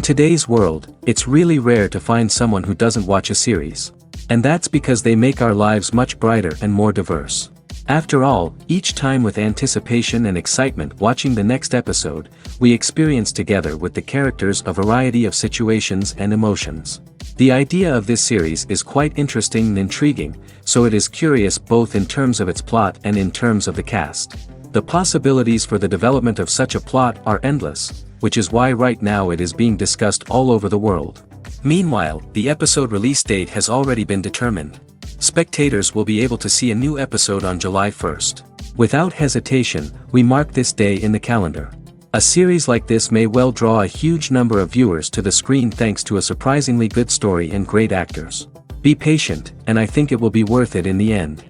In today's world, it's really rare to find someone who doesn't watch a series. And that's because they make our lives much brighter and more diverse. After all, each time with anticipation and excitement watching the next episode, we experience together with the characters a variety of situations and emotions. The idea of this series is quite interesting and intriguing, so it is curious both in terms of its plot and in terms of the cast. The possibilities for the development of such a plot are endless, which is why right now it is being discussed all over the world. Meanwhile, the episode release date has already been determined. Spectators will be able to see a new episode on July 1st. Without hesitation, we mark this day in the calendar. A series like this may well draw a huge number of viewers to the screen thanks to a surprisingly good story and great actors. Be patient, and I think it will be worth it in the end.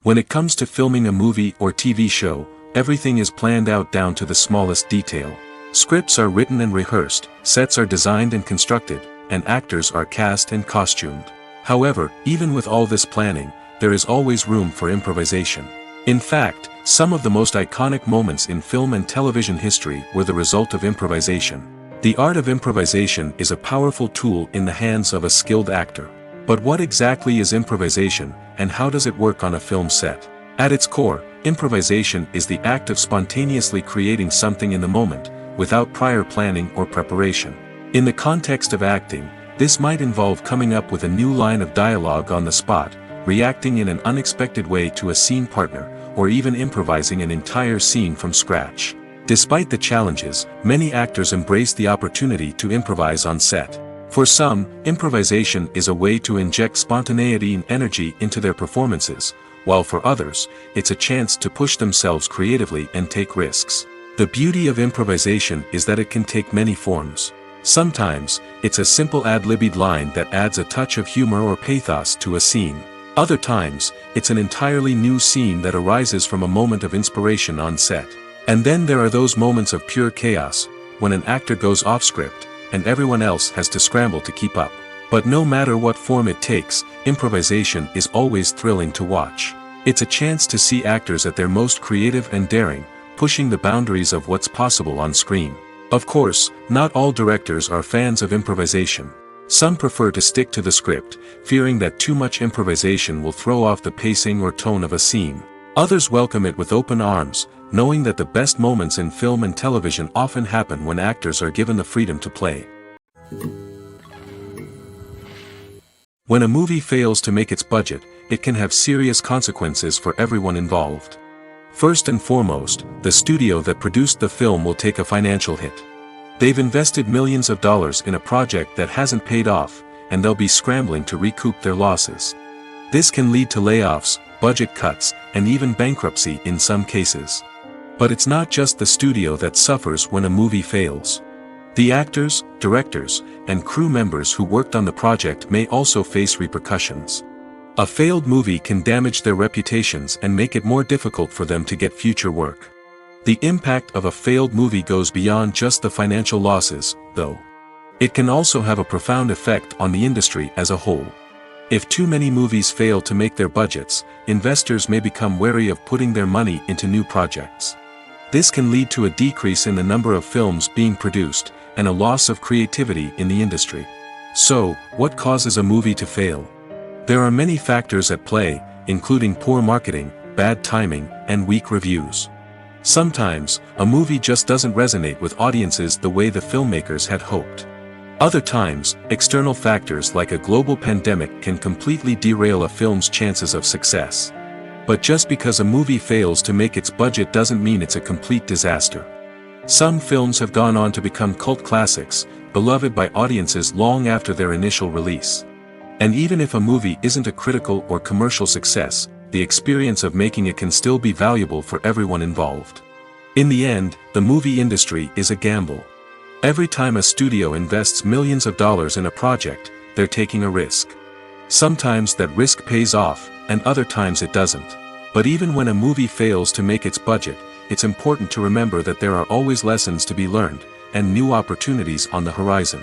When it comes to filming a movie or TV show, everything is planned out down to the smallest detail. Scripts are written and rehearsed, sets are designed and constructed, and actors are cast and costumed. However, even with all this planning, there is always room for improvisation. In fact, some of the most iconic moments in film and television history were the result of improvisation. The art of improvisation is a powerful tool in the hands of a skilled actor. But what exactly is improvisation, and how does it work on a film set? At its core, improvisation is the act of spontaneously creating something in the moment, without prior planning or preparation. In the context of acting, this might involve coming up with a new line of dialogue on the spot, reacting in an unexpected way to a scene partner, or even improvising an entire scene from scratch. Despite the challenges, many actors embrace the opportunity to improvise on set. For some, improvisation is a way to inject spontaneity and energy into their performances, while for others, it's a chance to push themselves creatively and take risks. The beauty of improvisation is that it can take many forms. Sometimes, it's a simple ad-libbed line that adds a touch of humor or pathos to a scene. Other times, it's an entirely new scene that arises from a moment of inspiration on set. And then there are those moments of pure chaos, when an actor goes off script, and everyone else has to scramble to keep up. But no matter what form it takes, improvisation is always thrilling to watch. It's a chance to see actors at their most creative and daring, pushing the boundaries of what's possible on screen. Of course, not all directors are fans of improvisation. Some prefer to stick to the script, fearing that too much improvisation will throw off the pacing or tone of a scene. Others welcome it with open arms, knowing that the best moments in film and television often happen when actors are given the freedom to play. When a movie fails to make its budget, it can have serious consequences for everyone involved. First and foremost, the studio that produced the film will take a financial hit. They've invested millions of dollars in a project that hasn't paid off, and they'll be scrambling to recoup their losses. This can lead to layoffs, budget cuts, and even bankruptcy in some cases. But it's not just the studio that suffers when a movie fails. The actors, directors, and crew members who worked on the project may also face repercussions. A failed movie can damage their reputations and make it more difficult for them to get future work. The impact of a failed movie goes beyond just the financial losses, though. It can also have a profound effect on the industry as a whole. If too many movies fail to make their budgets, investors may become wary of putting their money into new projects. This can lead to a decrease in the number of films being produced, and a loss of creativity in the industry. So, what causes a movie to fail? There are many factors at play, including poor marketing, bad timing, and weak reviews. Sometimes, a movie just doesn't resonate with audiences the way the filmmakers had hoped. Other times, external factors like a global pandemic can completely derail a film's chances of success. But just because a movie fails to make its budget doesn't mean it's a complete disaster. Some films have gone on to become cult classics, beloved by audiences long after their initial release. And even if a movie isn't a critical or commercial success, the experience of making it can still be valuable for everyone involved. In the end, the movie industry is a gamble. Every time a studio invests millions of dollars in a project, they're taking a risk. Sometimes that risk pays off, and other times it doesn't. But even when a movie fails to make its budget, it's important to remember that there are always lessons to be learned, and new opportunities on the horizon.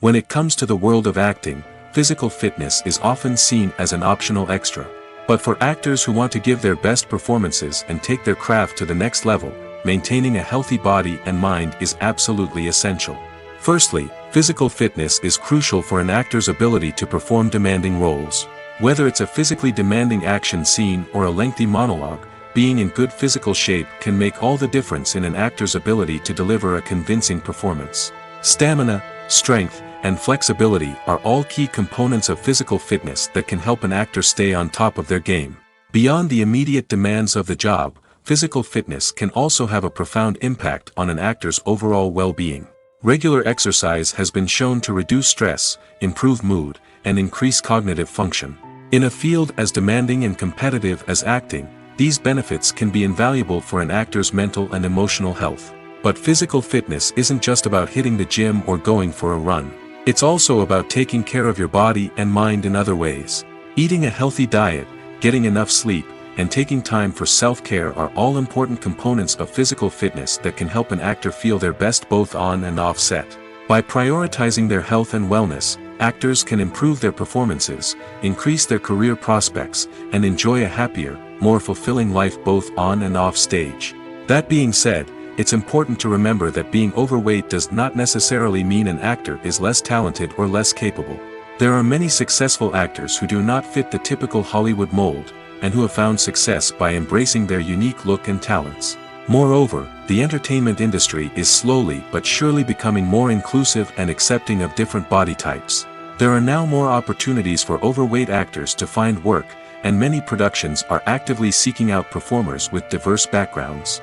When it comes to the world of acting, physical fitness is often seen as an optional extra. But for actors who want to give their best performances and take their craft to the next level, maintaining a healthy body and mind is absolutely essential. Firstly, physical fitness is crucial for an actor's ability to perform demanding roles. Whether it's a physically demanding action scene or a lengthy monologue, being in good physical shape can make all the difference in an actor's ability to deliver a convincing performance. Stamina, strength, and flexibility are all key components of physical fitness that can help an actor stay on top of their game. Beyond the immediate demands of the job, physical fitness can also have a profound impact on an actor's overall well-being. Regular exercise has been shown to reduce stress, improve mood, and increase cognitive function. In a field as demanding and competitive as acting, these benefits can be invaluable for an actor's mental and emotional health. But physical fitness isn't just about hitting the gym or going for a run. It's also about taking care of your body and mind in other ways. Eating a healthy diet, getting enough sleep, and taking time for self-care are all important components of physical fitness that can help an actor feel their best both on and off set. By prioritizing their health and wellness, actors can improve their performances, increase their career prospects, and enjoy a happier, more fulfilling life both on and off stage. That being said, it's important to remember that being overweight does not necessarily mean an actor is less talented or less capable. There are many successful actors who do not fit the typical Hollywood mold, and who have found success by embracing their unique look and talents. Moreover, the entertainment industry is slowly but surely becoming more inclusive and accepting of different body types. There are now more opportunities for overweight actors to find work, and many productions are actively seeking out performers with diverse backgrounds.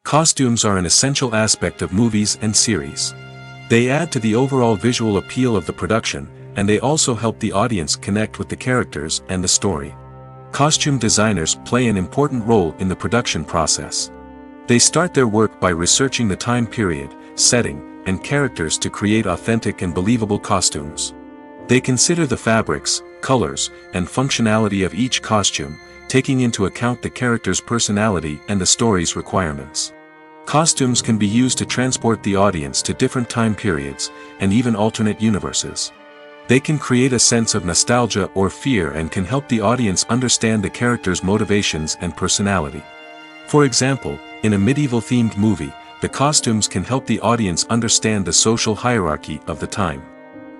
Costumes are an essential aspect of movies and series. They add to the overall visual appeal of the production, and they also help the audience connect with the characters and the story. Costume designers play an important role in the production process. They start their work by researching the time period, setting, and characters to create authentic and believable costumes. They consider the fabrics, colors, and functionality of each costume, taking into account the character's personality and the story's requirements. Costumes can be used to transport the audience to different time periods, and even alternate universes. They can create a sense of nostalgia or fear and can help the audience understand the character's motivations and personality. For example, in a medieval-themed movie, the costumes can help the audience understand the social hierarchy of the time.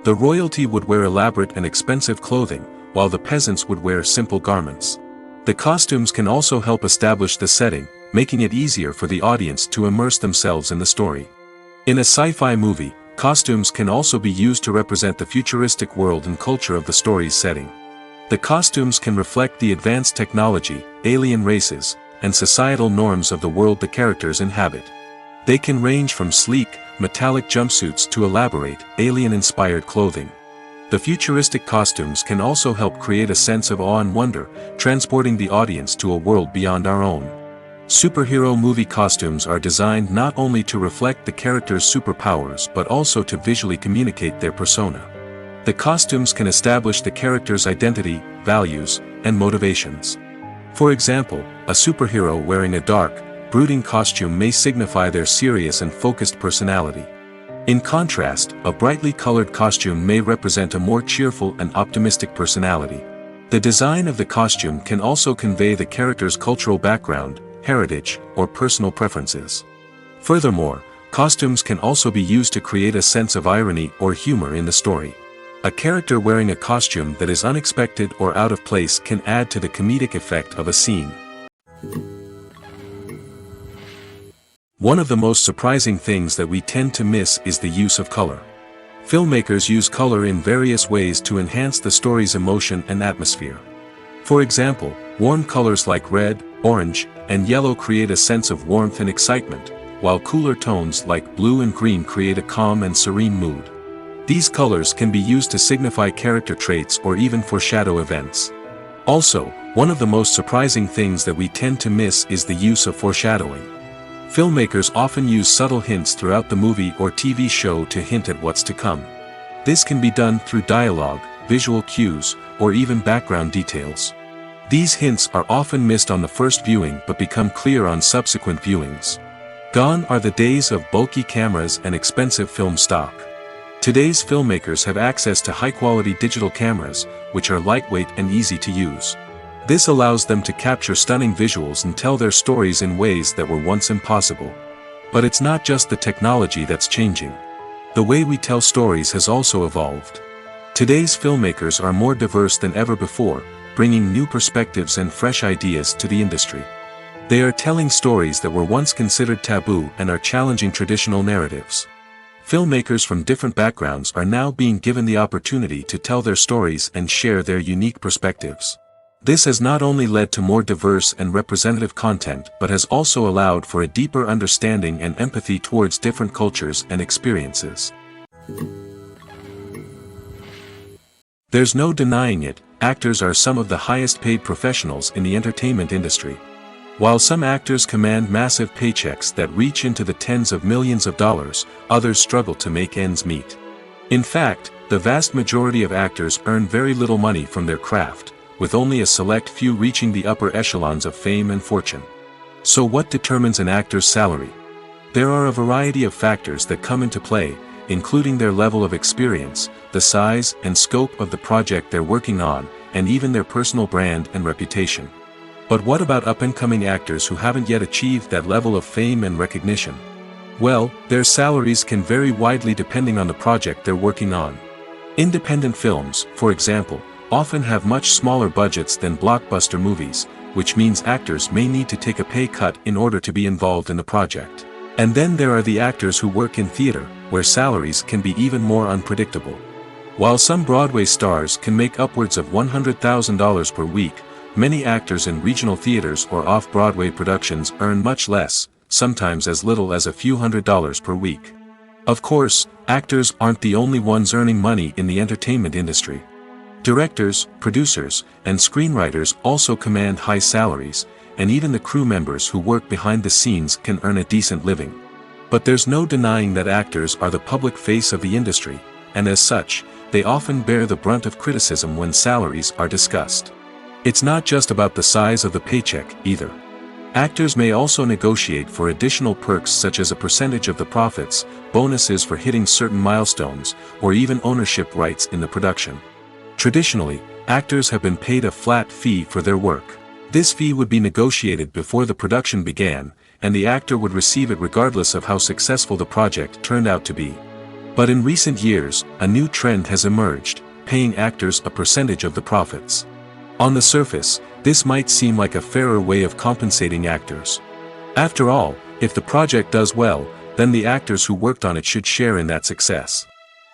The royalty would wear elaborate and expensive clothing, while the peasants would wear simple garments. The costumes can also help establish the setting, making it easier for the audience to immerse themselves in the story. In a sci-fi movie, costumes can also be used to represent the futuristic world and culture of the story's setting. The costumes can reflect the advanced technology, alien races, and societal norms of the world the characters inhabit. They can range from sleek, metallic jumpsuits to elaborate, alien-inspired clothing. The futuristic costumes can also help create a sense of awe and wonder, transporting the audience to a world beyond our own. Superhero movie costumes are designed not only to reflect the character's superpowers but also to visually communicate their persona. The costumes can establish the character's identity, values, and motivations. For example, a superhero wearing a dark, brooding costume may signify their serious and focused personality. In contrast, a brightly colored costume may represent a more cheerful and optimistic personality. The design of the costume can also convey the character's cultural background, heritage, or personal preferences. Furthermore, costumes can also be used to create a sense of irony or humor in the story. A character wearing a costume that is unexpected or out of place can add to the comedic effect of a scene. One of the most surprising things that we tend to miss is the use of color. Filmmakers use color in various ways to enhance the story's emotion and atmosphere. For example, warm colors like red, orange, and yellow create a sense of warmth and excitement, while cooler tones like blue and green create a calm and serene mood. These colors can be used to signify character traits or even foreshadow events. Also, one of the most surprising things that we tend to miss is the use of foreshadowing. Filmmakers often use subtle hints throughout the movie or TV show to hint at what's to come. This can be done through dialogue, visual cues, or even background details. These hints are often missed on the first viewing but become clear on subsequent viewings. Gone are the days of bulky cameras and expensive film stock. Today's filmmakers have access to high-quality digital cameras, which are lightweight and easy to use. This allows them to capture stunning visuals and tell their stories in ways that were once impossible. But it's not just the technology that's changing. The way we tell stories has also evolved. Today's filmmakers are more diverse than ever before, bringing new perspectives and fresh ideas to the industry. They are telling stories that were once considered taboo and are challenging traditional narratives. Filmmakers from different backgrounds are now being given the opportunity to tell their stories and share their unique perspectives. This has not only led to more diverse and representative content but has also allowed for a deeper understanding and empathy towards different cultures and experiences. There's no denying it, actors are some of the highest paid professionals in the entertainment industry. While some actors command massive paychecks that reach into the tens of millions of dollars, others struggle to make ends meet. In fact, the vast majority of actors earn very little money from their craft, with only a select few reaching the upper echelons of fame and fortune. So what determines an actor's salary? There are a variety of factors that come into play, including their level of experience, the size and scope of the project they're working on, and even their personal brand and reputation. But what about up-and-coming actors who haven't yet achieved that level of fame and recognition? Well, their salaries can vary widely depending on the project they're working on. Independent films, for example, often have much smaller budgets than blockbuster movies, which means actors may need to take a pay cut in order to be involved in the project. And then there are the actors who work in theater, where salaries can be even more unpredictable. While some Broadway stars can make upwards of $100,000 per week, many actors in regional theaters or off-Broadway productions earn much less, sometimes as little as a few $100s per week. Of course, actors aren't the only ones earning money in the entertainment industry. Directors, producers, and screenwriters also command high salaries, and even the crew members who work behind the scenes can earn a decent living. But there's no denying that actors are the public face of the industry, and as such, they often bear the brunt of criticism when salaries are discussed. It's not just about the size of the paycheck, either. Actors may also negotiate for additional perks such as a percentage of the profits, bonuses for hitting certain milestones, or even ownership rights in the production. Traditionally, actors have been paid a flat fee for their work. This fee would be negotiated before the production began, and the actor would receive it regardless of how successful the project turned out to be. But in recent years, a new trend has emerged, paying actors a percentage of the profits. On the surface, this might seem like a fairer way of compensating actors. After all, if the project does well, then the actors who worked on it should share in that success.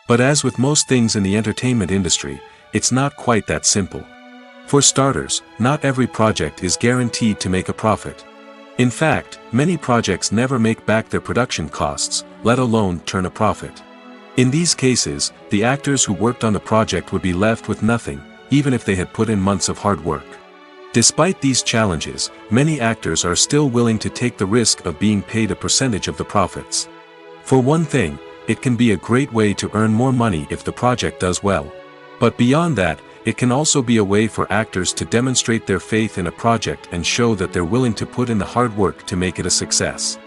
But as with most things in the entertainment industry, it's not quite that simple. For starters, not every project is guaranteed to make a profit. In fact, many projects never make back their production costs, let alone turn a profit. In these cases, the actors who worked on the project would be left with nothing, even if they had put in months of hard work. Despite these challenges, many actors are still willing to take the risk of being paid a percentage of the profits. For one thing, it can be a great way to earn more money if the project does well. But beyond that, it can also be a way for actors to demonstrate their faith in a project and show that they're willing to put in the hard work to make it a success.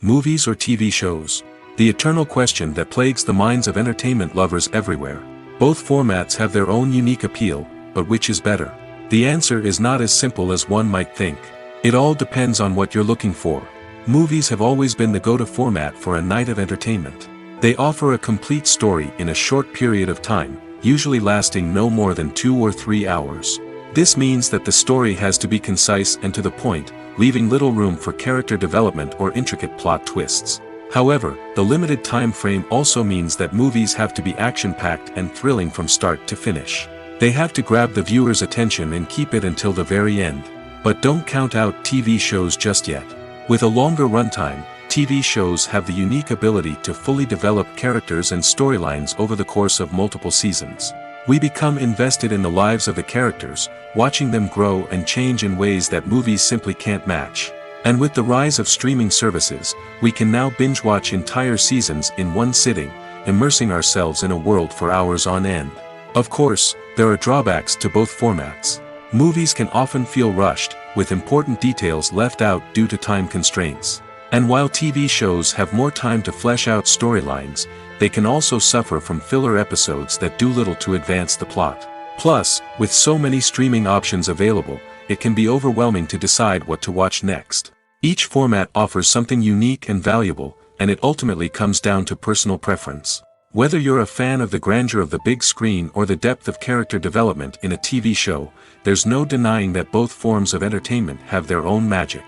Movies or TV shows? The eternal question that plagues the minds of entertainment lovers everywhere. Both formats have their own unique appeal, but which is better? The answer is not as simple as one might think. It all depends on what you're looking for. Movies have always been the go-to format for a night of entertainment. They offer a complete story in a short period of time, usually lasting no more than 2 or 3 hours. This means that the story has to be concise and to the point, leaving little room for character development or intricate plot twists. However, the limited time frame also means that movies have to be action-packed and thrilling from start to finish. They have to grab the viewer's attention and keep it until the very end. But don't count out TV shows just yet. With a longer runtime, TV shows have the unique ability to fully develop characters and storylines over the course of multiple seasons. We become invested in the lives of the characters, watching them grow and change in ways that movies simply can't match. And with the rise of streaming services, we can now binge-watch entire seasons in one sitting, immersing ourselves in a world for hours on end. Of course, there are drawbacks to both formats. Movies can often feel rushed, with important details left out due to time constraints. And while TV shows have more time to flesh out storylines, they can also suffer from filler episodes that do little to advance the plot. Plus, with so many streaming options available, it can be overwhelming to decide what to watch next. Each format offers something unique and valuable, and it ultimately comes down to personal preference. Whether you're a fan of the grandeur of the big screen or the depth of character development in a TV show, there's no denying that both forms of entertainment have their own magic.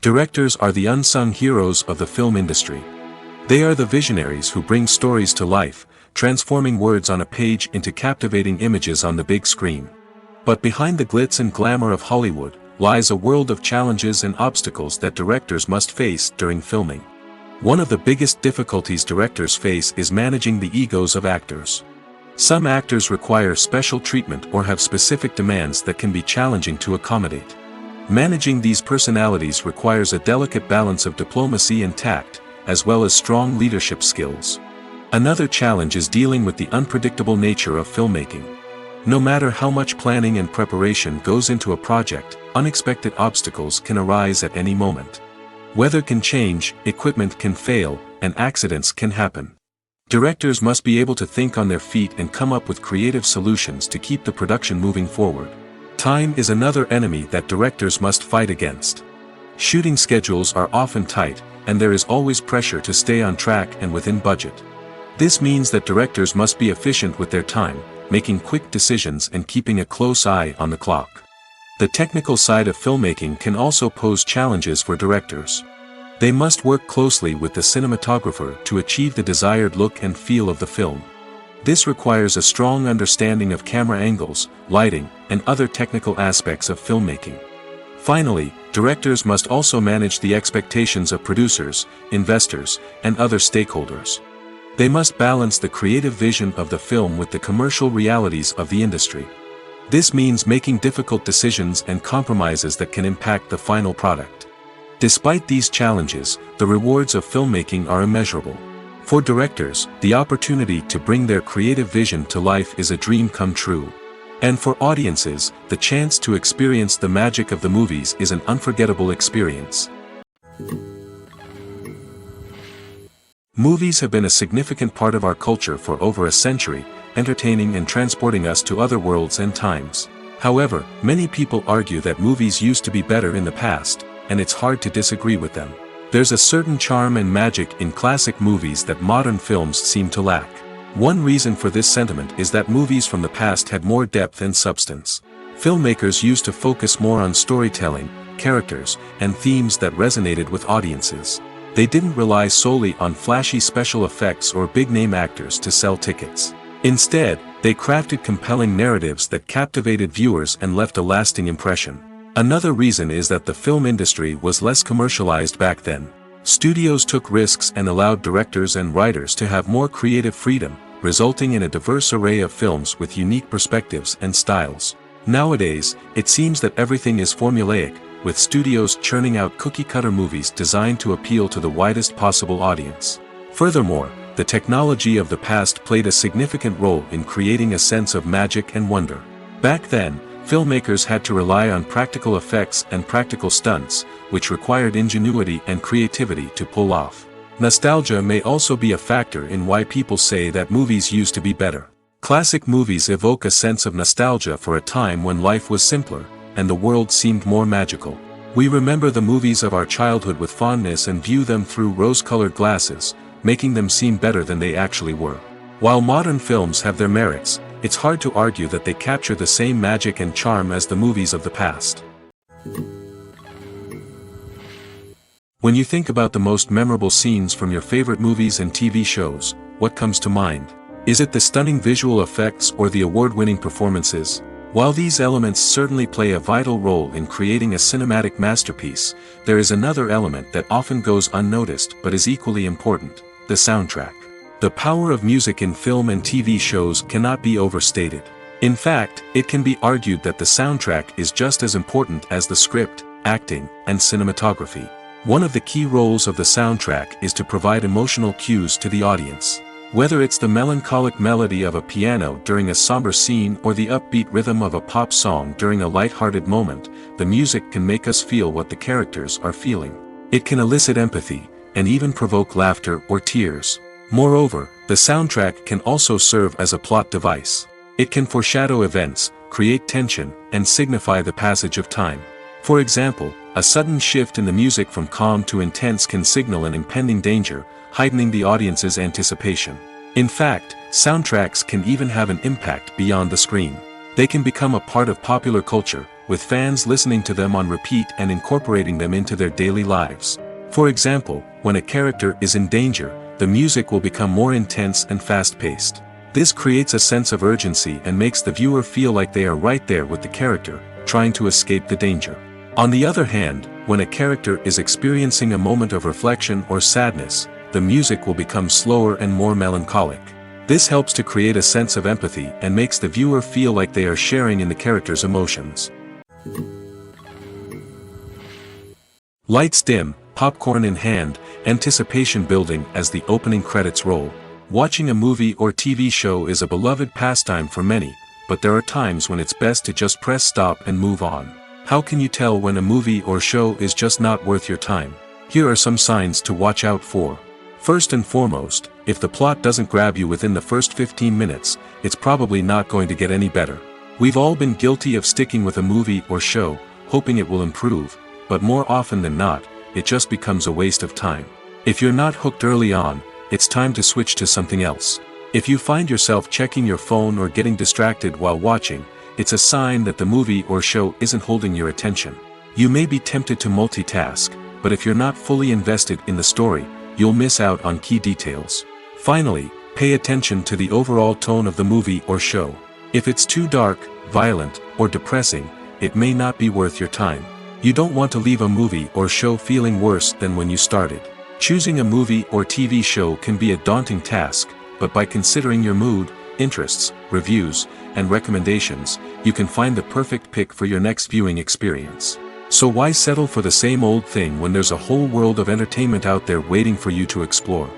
Directors are the unsung heroes of the film industry. They are the visionaries who bring stories to life, transforming words on a page into captivating images on the big screen. But behind the glitz and glamour of Hollywood, lies a world of challenges and obstacles that directors must face during filming. One of the biggest difficulties directors face is managing the egos of actors. Some actors require special treatment or have specific demands that can be challenging to accommodate. Managing these personalities requires a delicate balance of diplomacy and tact, as well as strong leadership skills. Another challenge is dealing with the unpredictable nature of filmmaking. No matter how much planning and preparation goes into a project, unexpected obstacles can arise at any moment. Weather can change, equipment can fail, and accidents can happen. Directors must be able to think on their feet and come up with creative solutions to keep the production moving forward. Time is another enemy that directors must fight against. Shooting schedules are often tight, and there is always pressure to stay on track and within budget. This means that directors must be efficient with their time, making quick decisions and keeping a close eye on the clock. The technical side of filmmaking can also pose challenges for directors. They must work closely with the cinematographer to achieve the desired look and feel of the film. This requires a strong understanding of camera angles, lighting, and other technical aspects of filmmaking. Finally, directors must also manage the expectations of producers, investors, and other stakeholders. They must balance the creative vision of the film with the commercial realities of the industry. This means making difficult decisions and compromises that can impact the final product. Despite these challenges, the rewards of filmmaking are immeasurable. For directors, the opportunity to bring their creative vision to life is a dream come true. And for audiences, the chance to experience the magic of the movies is an unforgettable experience. Movies have been a significant part of our culture for over a century, entertaining and transporting us to other worlds and times. However, many people argue that movies used to be better in the past, and it's hard to disagree with them. There's a certain charm and magic in classic movies that modern films seem to lack. One reason for this sentiment is that movies from the past had more depth and substance. Filmmakers used to focus more on storytelling, characters, and themes that resonated with audiences. They didn't rely solely on flashy special effects or big-name actors to sell tickets. Instead, they crafted compelling narratives that captivated viewers and left a lasting impression. Another reason is that the film industry was less commercialized back then. Studios took risks and allowed directors and writers to have more creative freedom, resulting in a diverse array of films with unique perspectives and styles. Nowadays, it seems that everything is formulaic, with studios churning out cookie-cutter movies designed to appeal to the widest possible audience. Furthermore, the technology of the past played a significant role in creating a sense of magic and wonder. Back then, filmmakers had to rely on practical effects and practical stunts, which required ingenuity and creativity to pull off. Nostalgia may also be a factor in why people say that movies used to be better. Classic movies evoke a sense of nostalgia for a time when life was simpler, and the world seemed more magical. We remember the movies of our childhood with fondness and view them through rose-colored glasses, making them seem better than they actually were. While modern films have their merits, it's hard to argue that they capture the same magic and charm as the movies of the past. When you think about the most memorable scenes from your favorite movies and TV shows, what comes to mind? Is it the stunning visual effects or the award-winning performances? While these elements certainly play a vital role in creating a cinematic masterpiece, there is another element that often goes unnoticed but is equally important: the soundtrack. The power of music in film and TV shows cannot be overstated. In fact, it can be argued that the soundtrack is just as important as the script, acting, and cinematography. One of the key roles of the soundtrack is to provide emotional cues to the audience. Whether it's the melancholic melody of a piano during a somber scene or the upbeat rhythm of a pop song during a light-hearted moment, the music can make us feel what the characters are feeling. It can elicit empathy, and even provoke laughter or tears. Moreover, the soundtrack can also serve as a plot device. It can foreshadow events, create tension, and signify the passage of time. For example, a sudden shift in the music from calm to intense can signal an impending danger, heightening the audience's anticipation. In fact, soundtracks can even have an impact beyond the screen. They can become a part of popular culture, with fans listening to them on repeat and incorporating them into their daily lives. For example, when a character is in danger, the music will become more intense and fast-paced. This creates a sense of urgency and makes the viewer feel like they are right there with the character, trying to escape the danger. On the other hand, when a character is experiencing a moment of reflection or sadness, the music will become slower and more melancholic. This helps to create a sense of empathy and makes the viewer feel like they are sharing in the character's emotions. Lights dim, popcorn in hand, anticipation building as the opening credits roll. Watching a movie or TV show is a beloved pastime for many, but there are times when it's best to just press stop and move on. How can you tell when a movie or show is just not worth your time? Here are some signs to watch out for. First and foremost, if the plot doesn't grab you within the first 15 minutes, it's probably not going to get any better. We've all been guilty of sticking with a movie or show, hoping it will improve, but more often than not, it just becomes a waste of time. If you're not hooked early on, it's time to switch to something else. If you find yourself checking your phone or getting distracted while watching, it's a sign that the movie or show isn't holding your attention. You may be tempted to multitask, but if you're not fully invested in the story, you'll miss out on key details. Finally, pay attention to the overall tone of the movie or show. If it's too dark, violent, or depressing, it may not be worth your time. You don't want to leave a movie or show feeling worse than when you started. Choosing a movie or TV show can be a daunting task, but by considering your mood, interests, reviews, and recommendations, you can find the perfect pick for your next viewing experience. So why settle for the same old thing when there's a whole world of entertainment out there waiting for you to explore?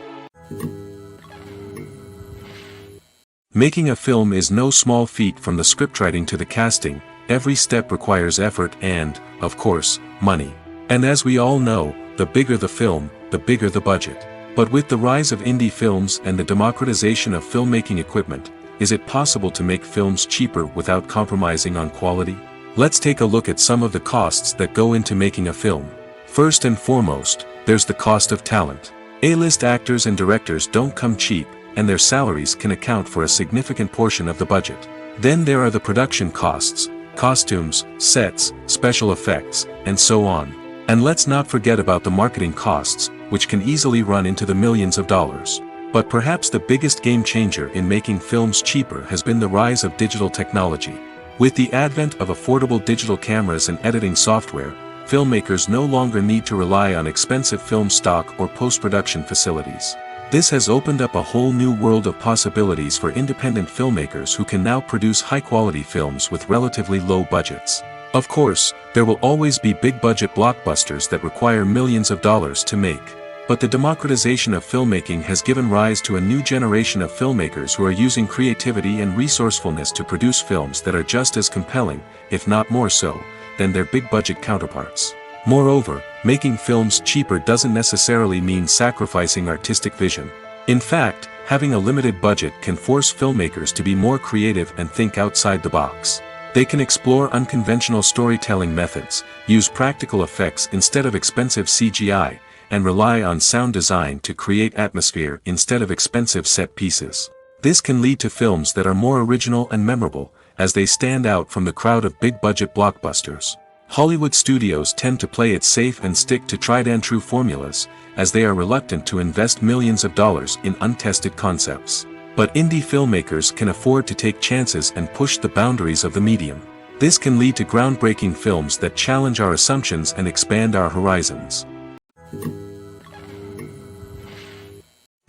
Making a film is no small feat. From the scriptwriting to the casting, every step requires effort and, of course, money. And as we all know, the bigger the film, the bigger the budget. But with the rise of indie films and the democratization of filmmaking equipment, is it possible to make films cheaper without compromising on quality? Let's take a look at some of the costs that go into making a film. First and foremost, there's the cost of talent. A-list actors and directors don't come cheap, and their salaries can account for a significant portion of the budget. Then there are the production costs, costumes, sets, special effects, and so on. And let's not forget about the marketing costs, which can easily run into the millions of dollars. But perhaps the biggest game changer in making films cheaper has been the rise of digital technology. With the advent of affordable digital cameras and editing software, filmmakers no longer need to rely on expensive film stock or post-production facilities. This has opened up a whole new world of possibilities for independent filmmakers who can now produce high-quality films with relatively low budgets. Of course, there will always be big-budget blockbusters that require millions of dollars to make. But the democratization of filmmaking has given rise to a new generation of filmmakers who are using creativity and resourcefulness to produce films that are just as compelling, if not more so, than their big-budget counterparts. Moreover, making films cheaper doesn't necessarily mean sacrificing artistic vision. In fact, having a limited budget can force filmmakers to be more creative and think outside the box. They can explore unconventional storytelling methods, use practical effects instead of expensive CGI, and rely on sound design to create atmosphere instead of expensive set pieces. This can lead to films that are more original and memorable, as they stand out from the crowd of big-budget blockbusters. Hollywood studios tend to play it safe and stick to tried-and-true formulas, as they are reluctant to invest millions of dollars in untested concepts. But indie filmmakers can afford to take chances and push the boundaries of the medium. This can lead to groundbreaking films that challenge our assumptions and expand our horizons.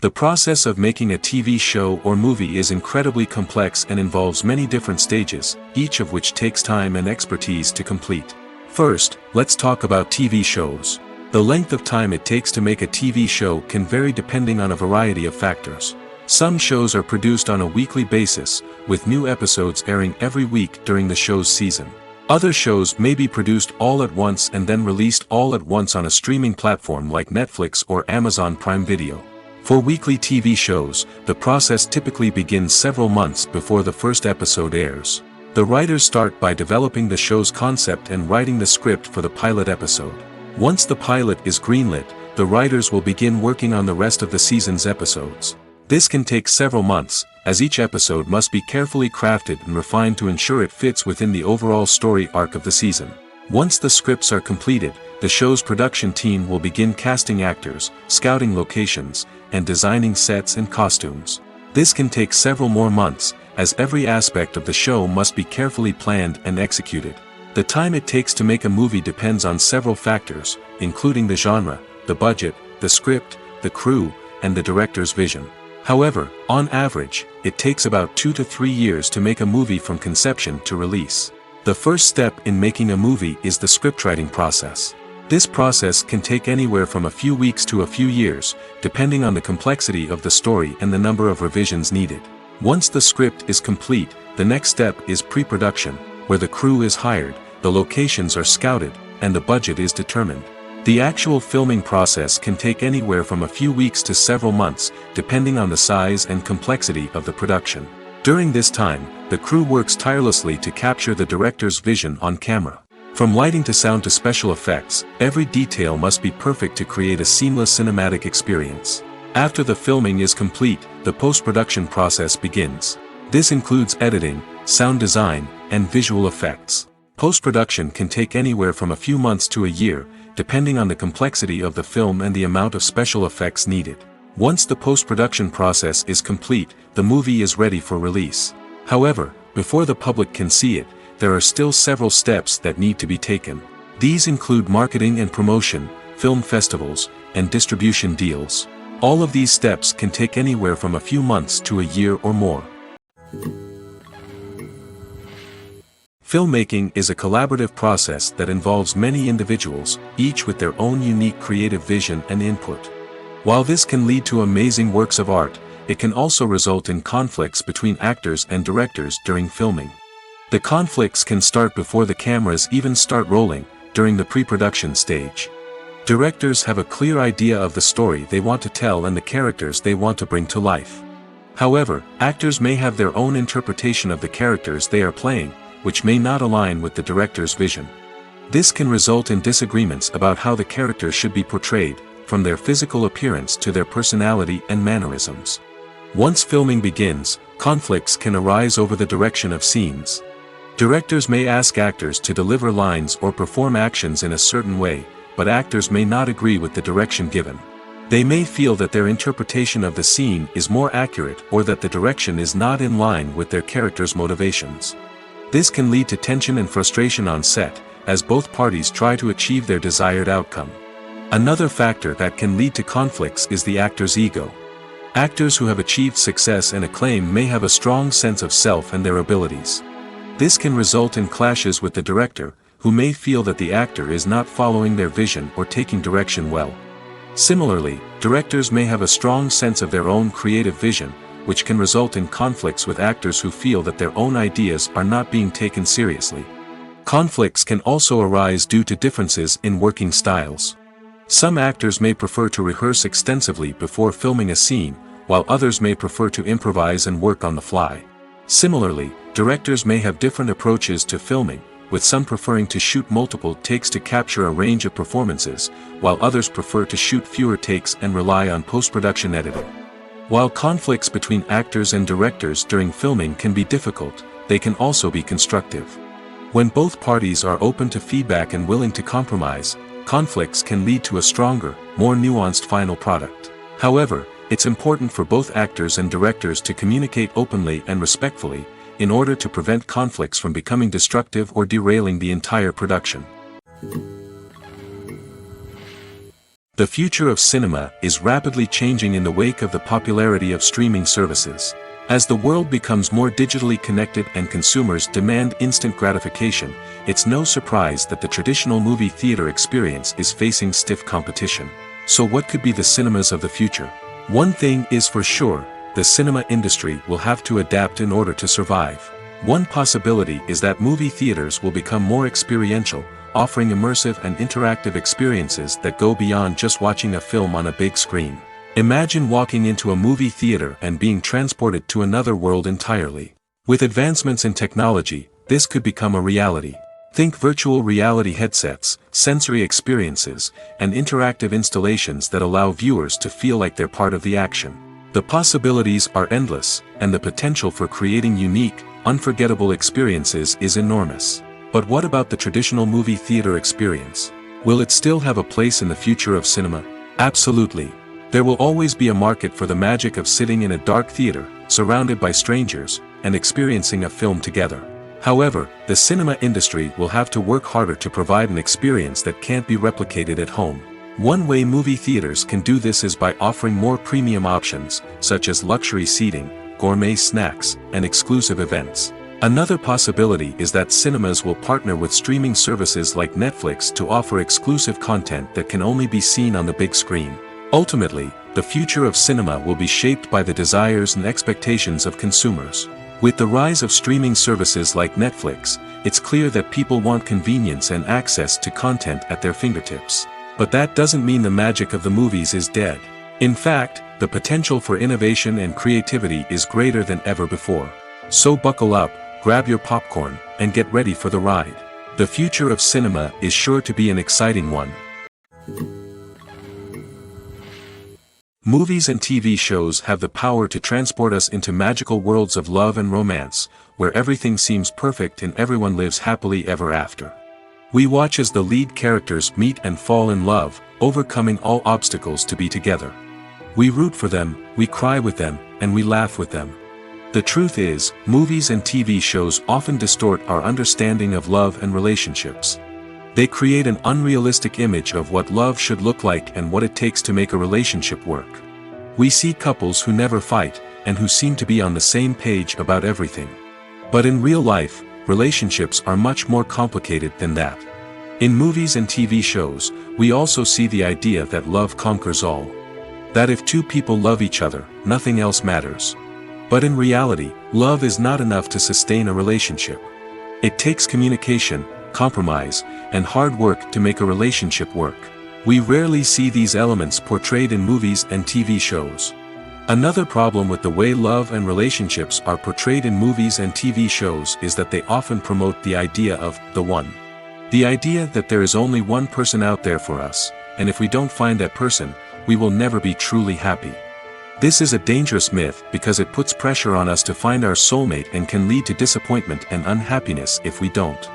The process of making a TV show or movie is incredibly complex and involves many different stages, each of which takes time and expertise to complete. First, let's talk about TV shows. The length of time it takes to make a TV show can vary depending on a variety of factors. Some shows are produced on a weekly basis, with new episodes airing every week during the show's season. Other shows may be produced all at once and then released all at once on a streaming platform like Netflix or Amazon Prime Video. For weekly TV shows, the process typically begins several months before the first episode airs. The writers start by developing the show's concept and writing the script for the pilot episode. Once the pilot is greenlit, the writers will begin working on the rest of the season's episodes. This can take several months, as each episode must be carefully crafted and refined to ensure it fits within the overall story arc of the season. Once the scripts are completed, the show's production team will begin casting actors, scouting locations, and designing sets and costumes. This can take several more months, as every aspect of the show must be carefully planned and executed. The time it takes to make a movie depends on several factors, including the genre, the budget, the script, the crew, and the director's vision. However, on average, it takes about 2 to 3 years to make a movie from conception to release. The first step in making a movie is the scriptwriting process. This process can take anywhere from a few weeks to a few years, depending on the complexity of the story and the number of revisions needed. Once the script is complete, the next step is pre-production, where the crew is hired, the locations are scouted, and the budget is determined. The actual filming process can take anywhere from a few weeks to several months, depending on the size and complexity of the production. During this time, the crew works tirelessly to capture the director's vision on camera. From lighting to sound to special effects, every detail must be perfect to create a seamless cinematic experience. After the filming is complete, the post-production process begins. This includes editing, sound design, and visual effects. Post-production can take anywhere from a few months to a year, depending on the complexity of the film and the amount of special effects needed. Once the post-production process is complete, the movie is ready for release. However, before the public can see it, there are still several steps that need to be taken. These include marketing and promotion, film festivals, and distribution deals. All of these steps can take anywhere from a few months to a year or more. Filmmaking is a collaborative process that involves many individuals, each with their own unique creative vision and input. While this can lead to amazing works of art, it can also result in conflicts between actors and directors during filming. The conflicts can start before the cameras even start rolling, during the pre-production stage. Directors have a clear idea of the story they want to tell and the characters they want to bring to life. However, actors may have their own interpretation of the characters they are playing, which may not align with the director's vision. This can result in disagreements about how the characters should be portrayed, from their physical appearance to their personality and mannerisms. Once filming begins, conflicts can arise over the direction of scenes. Directors may ask actors to deliver lines or perform actions in a certain way, but actors may not agree with the direction given. They may feel that their interpretation of the scene is more accurate or that the direction is not in line with their character's motivations. This can lead to tension and frustration on set, as both parties try to achieve their desired outcome. Another factor that can lead to conflicts is the actor's ego. Actors who have achieved success and acclaim may have a strong sense of self and their abilities. This can result in clashes with the director, who may feel that the actor is not following their vision or taking direction well. Similarly, directors may have a strong sense of their own creative vision, which can result in conflicts with actors who feel that their own ideas are not being taken seriously. Conflicts can also arise due to differences in working styles. Some actors may prefer to rehearse extensively before filming a scene, while others may prefer to improvise and work on the fly. Similarly, directors may have different approaches to filming, with some preferring to shoot multiple takes to capture a range of performances, while others prefer to shoot fewer takes and rely on post-production editing. While conflicts between actors and directors during filming can be difficult, they can also be constructive. When both parties are open to feedback and willing to compromise, conflicts can lead to a stronger, more nuanced final product. However, it's important for both actors and directors to communicate openly and respectfully, in order to prevent conflicts from becoming destructive or derailing the entire production. The future of cinema is rapidly changing in the wake of the popularity of streaming services. As the world becomes more digitally connected and consumers demand instant gratification, it's no surprise that the traditional movie theater experience is facing stiff competition. So what could be the cinemas of the future? One thing is for sure, the cinema industry will have to adapt in order to survive. One possibility is that movie theaters will become more experiential, offering immersive and interactive experiences that go beyond just watching a film on a big screen. Imagine walking into a movie theater and being transported to another world entirely. With advancements in technology, this could become a reality. Think virtual reality headsets, sensory experiences, and interactive installations that allow viewers to feel like they're part of the action. The possibilities are endless, and the potential for creating unique, unforgettable experiences is enormous. But what about the traditional movie theater experience? Will it still have a place in the future of cinema? Absolutely. There will always be a market for the magic of sitting in a dark theater, surrounded by strangers, and experiencing a film together. However, the cinema industry will have to work harder to provide an experience that can't be replicated at home. One way movie theaters can do this is by offering more premium options, such as luxury seating, gourmet snacks, and exclusive events. Another possibility is that cinemas will partner with streaming services like Netflix to offer exclusive content that can only be seen on the big screen. Ultimately, the future of cinema will be shaped by the desires and expectations of consumers. With the rise of streaming services like Netflix, it's clear that people want convenience and access to content at their fingertips. But that doesn't mean the magic of the movies is dead. In fact, the potential for innovation and creativity is greater than ever before. So buckle up, grab your popcorn, and get ready for the ride. The future of cinema is sure to be an exciting one. Movies and TV shows have the power to transport us into magical worlds of love and romance, where everything seems perfect and everyone lives happily ever after. We watch as the lead characters meet and fall in love, overcoming all obstacles to be together. We root for them, we cry with them, and we laugh with them. The truth is, movies and TV shows often distort our understanding of love and relationships. They create an unrealistic image of what love should look like and what it takes to make a relationship work. We see couples who never fight, and who seem to be on the same page about everything. But in real life, relationships are much more complicated than that. In movies and TV shows, we also see the idea that love conquers all. That if two people love each other, nothing else matters. But in reality, love is not enough to sustain a relationship. It takes communication, compromise, and hard work to make a relationship work. We rarely see these elements portrayed in movies and TV shows. Another problem with the way love and relationships are portrayed in movies and TV shows is that they often promote the idea of the one. The idea that there is only one person out there for us, and if we don't find that person, we will never be truly happy. This is a dangerous myth because it puts pressure on us to find our soulmate and can lead to disappointment and unhappiness if we don't.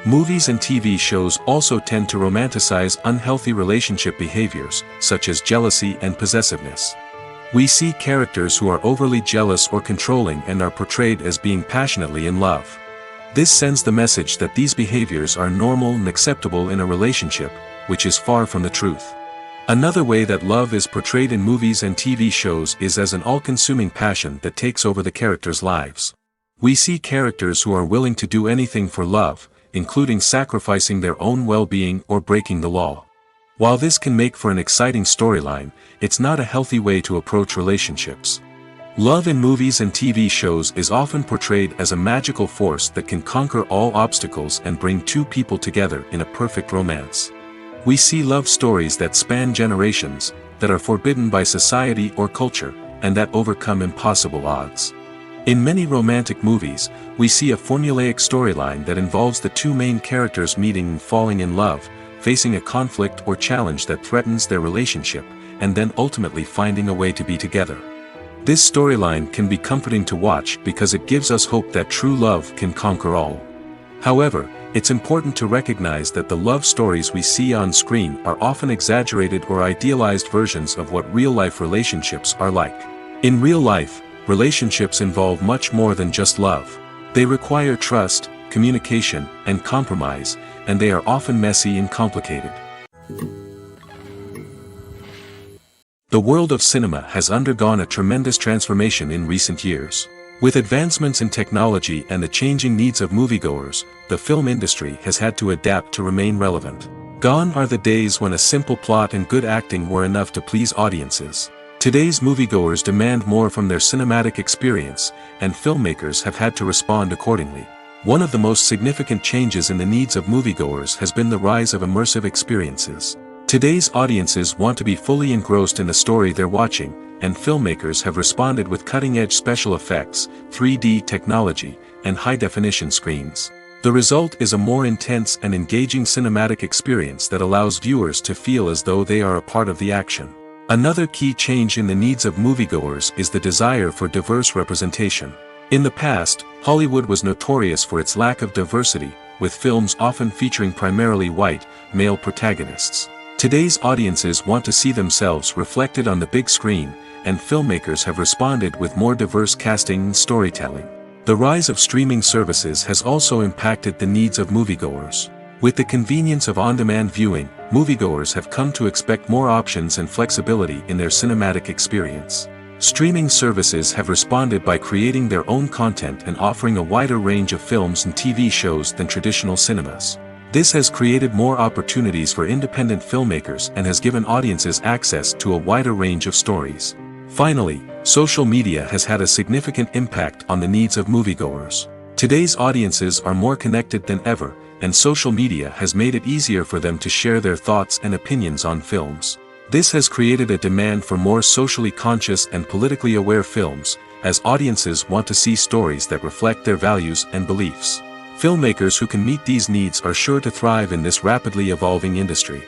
Movies and TV shows also tend to romanticize unhealthy relationship behaviors, such as jealousy and possessiveness. We see characters who are overly jealous or controlling and are portrayed as being passionately in love. This sends the message that these behaviors are normal and acceptable in a relationship, which is far from the truth. Another way that love is portrayed in movies and TV shows is as an all-consuming passion that takes over the characters' lives. We see characters who are willing to do anything for love, including sacrificing their own well-being or breaking the law. While this can make for an exciting storyline, it's not a healthy way to approach relationships. Love in movies and TV shows is often portrayed as a magical force that can conquer all obstacles and bring two people together in a perfect romance. We see love stories that span generations, that are forbidden by society or culture, and that overcome impossible odds. In many romantic movies, we see a formulaic storyline that involves the two main characters meeting and falling in love, facing a conflict or challenge that threatens their relationship, and then ultimately finding a way to be together. This storyline can be comforting to watch because it gives us hope that true love can conquer all. However, it's important to recognize that the love stories we see on screen are often exaggerated or idealized versions of what real-life relationships are like. In real life, relationships involve much more than just love. They require trust, communication, and compromise, and they are often messy and complicated. The world of cinema has undergone a tremendous transformation in recent years. With advancements in technology and the changing needs of moviegoers, the film industry has had to adapt to remain relevant. Gone are the days when a simple plot and good acting were enough to please audiences. Today's moviegoers demand more from their cinematic experience, and filmmakers have had to respond accordingly. One of the most significant changes in the needs of moviegoers has been the rise of immersive experiences. Today's audiences want to be fully engrossed in the story they're watching, and filmmakers have responded with cutting-edge special effects, 3D technology, and high-definition screens. The result is a more intense and engaging cinematic experience that allows viewers to feel as though they are a part of the action. Another key change in the needs of moviegoers is the desire for diverse representation. In the past, Hollywood was notorious for its lack of diversity, with films often featuring primarily white, male protagonists. Today's audiences want to see themselves reflected on the big screen, and filmmakers have responded with more diverse casting and storytelling. The rise of streaming services has also impacted the needs of moviegoers. With the convenience of on-demand viewing, moviegoers have come to expect more options and flexibility in their cinematic experience. Streaming services have responded by creating their own content and offering a wider range of films and TV shows than traditional cinemas. This has created more opportunities for independent filmmakers and has given audiences access to a wider range of stories. Finally, social media has had a significant impact on the needs of moviegoers. Today's audiences are more connected than ever, and social media has made it easier for them to share their thoughts and opinions on films. This has created a demand for more socially conscious and politically aware films, as audiences want to see stories that reflect their values and beliefs. Filmmakers who can meet these needs are sure to thrive in this rapidly evolving industry.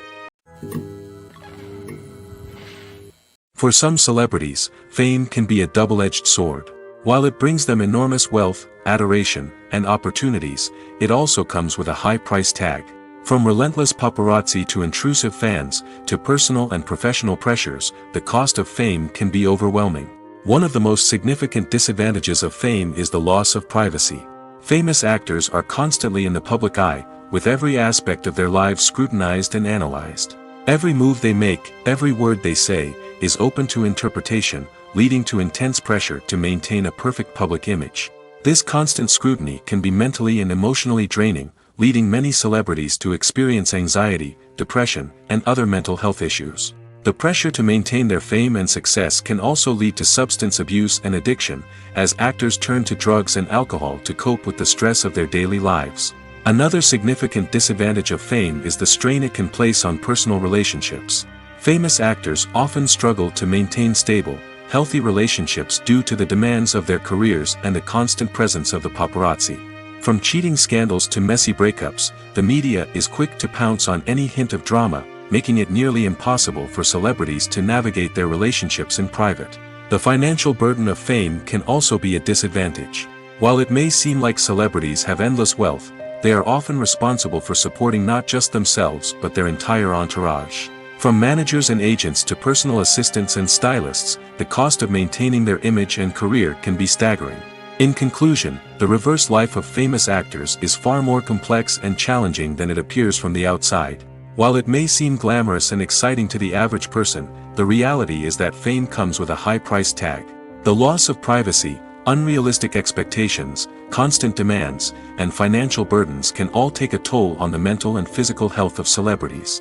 For some celebrities, fame can be a double-edged sword. While it brings them enormous wealth, adoration, and opportunities, it also comes with a high price tag. From relentless paparazzi to intrusive fans, to personal and professional pressures, the cost of fame can be overwhelming. One of the most significant disadvantages of fame is the loss of privacy. Famous actors are constantly in the public eye, with every aspect of their lives scrutinized and analyzed. Every move they make, every word they say, is open to interpretation, leading to intense pressure to maintain a perfect public image. This constant scrutiny can be mentally and emotionally draining, leading many celebrities to experience anxiety, depression, and other mental health issues. The pressure to maintain their fame and success can also lead to substance abuse and addiction, as actors turn to drugs and alcohol to cope with the stress of their daily lives. Another significant disadvantage of fame is the strain it can place on personal relationships. Famous actors often struggle to maintain stable, healthy relationships due to the demands of their careers and the constant presence of the paparazzi. From cheating scandals to messy breakups, the media is quick to pounce on any hint of drama, making it nearly impossible for celebrities to navigate their relationships in private. The financial burden of fame can also be a disadvantage. While it may seem like celebrities have endless wealth, they are often responsible for supporting not just themselves but their entire entourage. From managers and agents to personal assistants and stylists, the cost of maintaining their image and career can be staggering. In conclusion, the reverse life of famous actors is far more complex and challenging than it appears from the outside. While it may seem glamorous and exciting to the average person, the reality is that fame comes with a high price tag. The loss of privacy, unrealistic expectations, constant demands, and financial burdens can all take a toll on the mental and physical health of celebrities.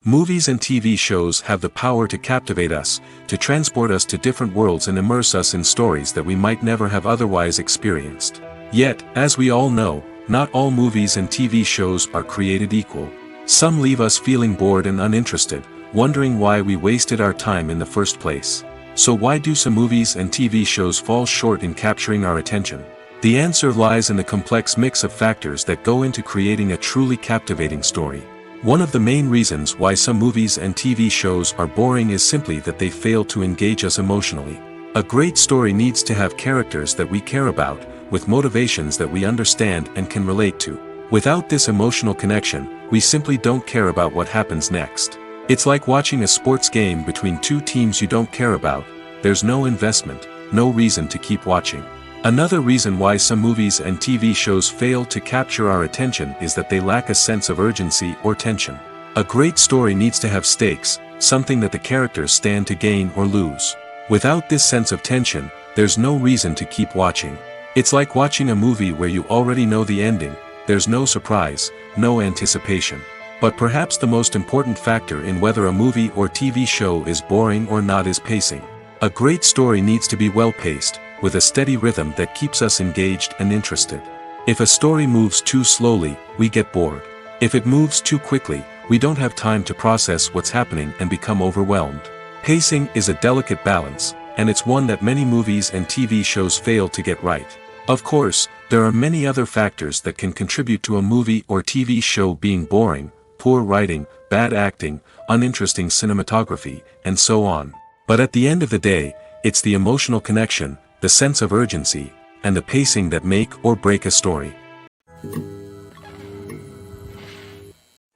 Movies and TV shows have the power to captivate us, to transport us to different worlds and immerse us in stories that we might never have otherwise experienced. Yet, as we all know, not all movies and TV shows are created equal. Some leave us feeling bored and uninterested, wondering why we wasted our time in the first place. So why do some movies and TV shows fall short in capturing our attention? The answer lies in the complex mix of factors that go into creating a truly captivating story. One of the main reasons why some movies and TV shows are boring is simply that they fail to engage us emotionally. A great story needs to have characters that we care about, with motivations that we understand and can relate to. Without this emotional connection, we simply don't care about what happens next. It's like watching a sports game between two teams you don't care about. There's no investment, no reason to keep watching. Another reason why some movies and TV shows fail to capture our attention is that they lack a sense of urgency or tension. A great story needs to have stakes, something that the characters stand to gain or lose. Without this sense of tension, there's no reason to keep watching. It's like watching a movie where you already know the ending. There's no surprise, no anticipation. But perhaps the most important factor in whether a movie or TV show is boring or not is pacing. A great story needs to be well-paced, with a steady rhythm that keeps us engaged and interested. If a story moves too slowly, we get bored. If it moves too quickly, we don't have time to process what's happening and become overwhelmed. Pacing is a delicate balance, and it's one that many movies and TV shows fail to get right. Of course, there are many other factors that can contribute to a movie or TV show being boring: poor writing, bad acting, uninteresting cinematography, and so on. But at the end of the day, it's the emotional connection, the sense of urgency, and the pacing that make or break a story.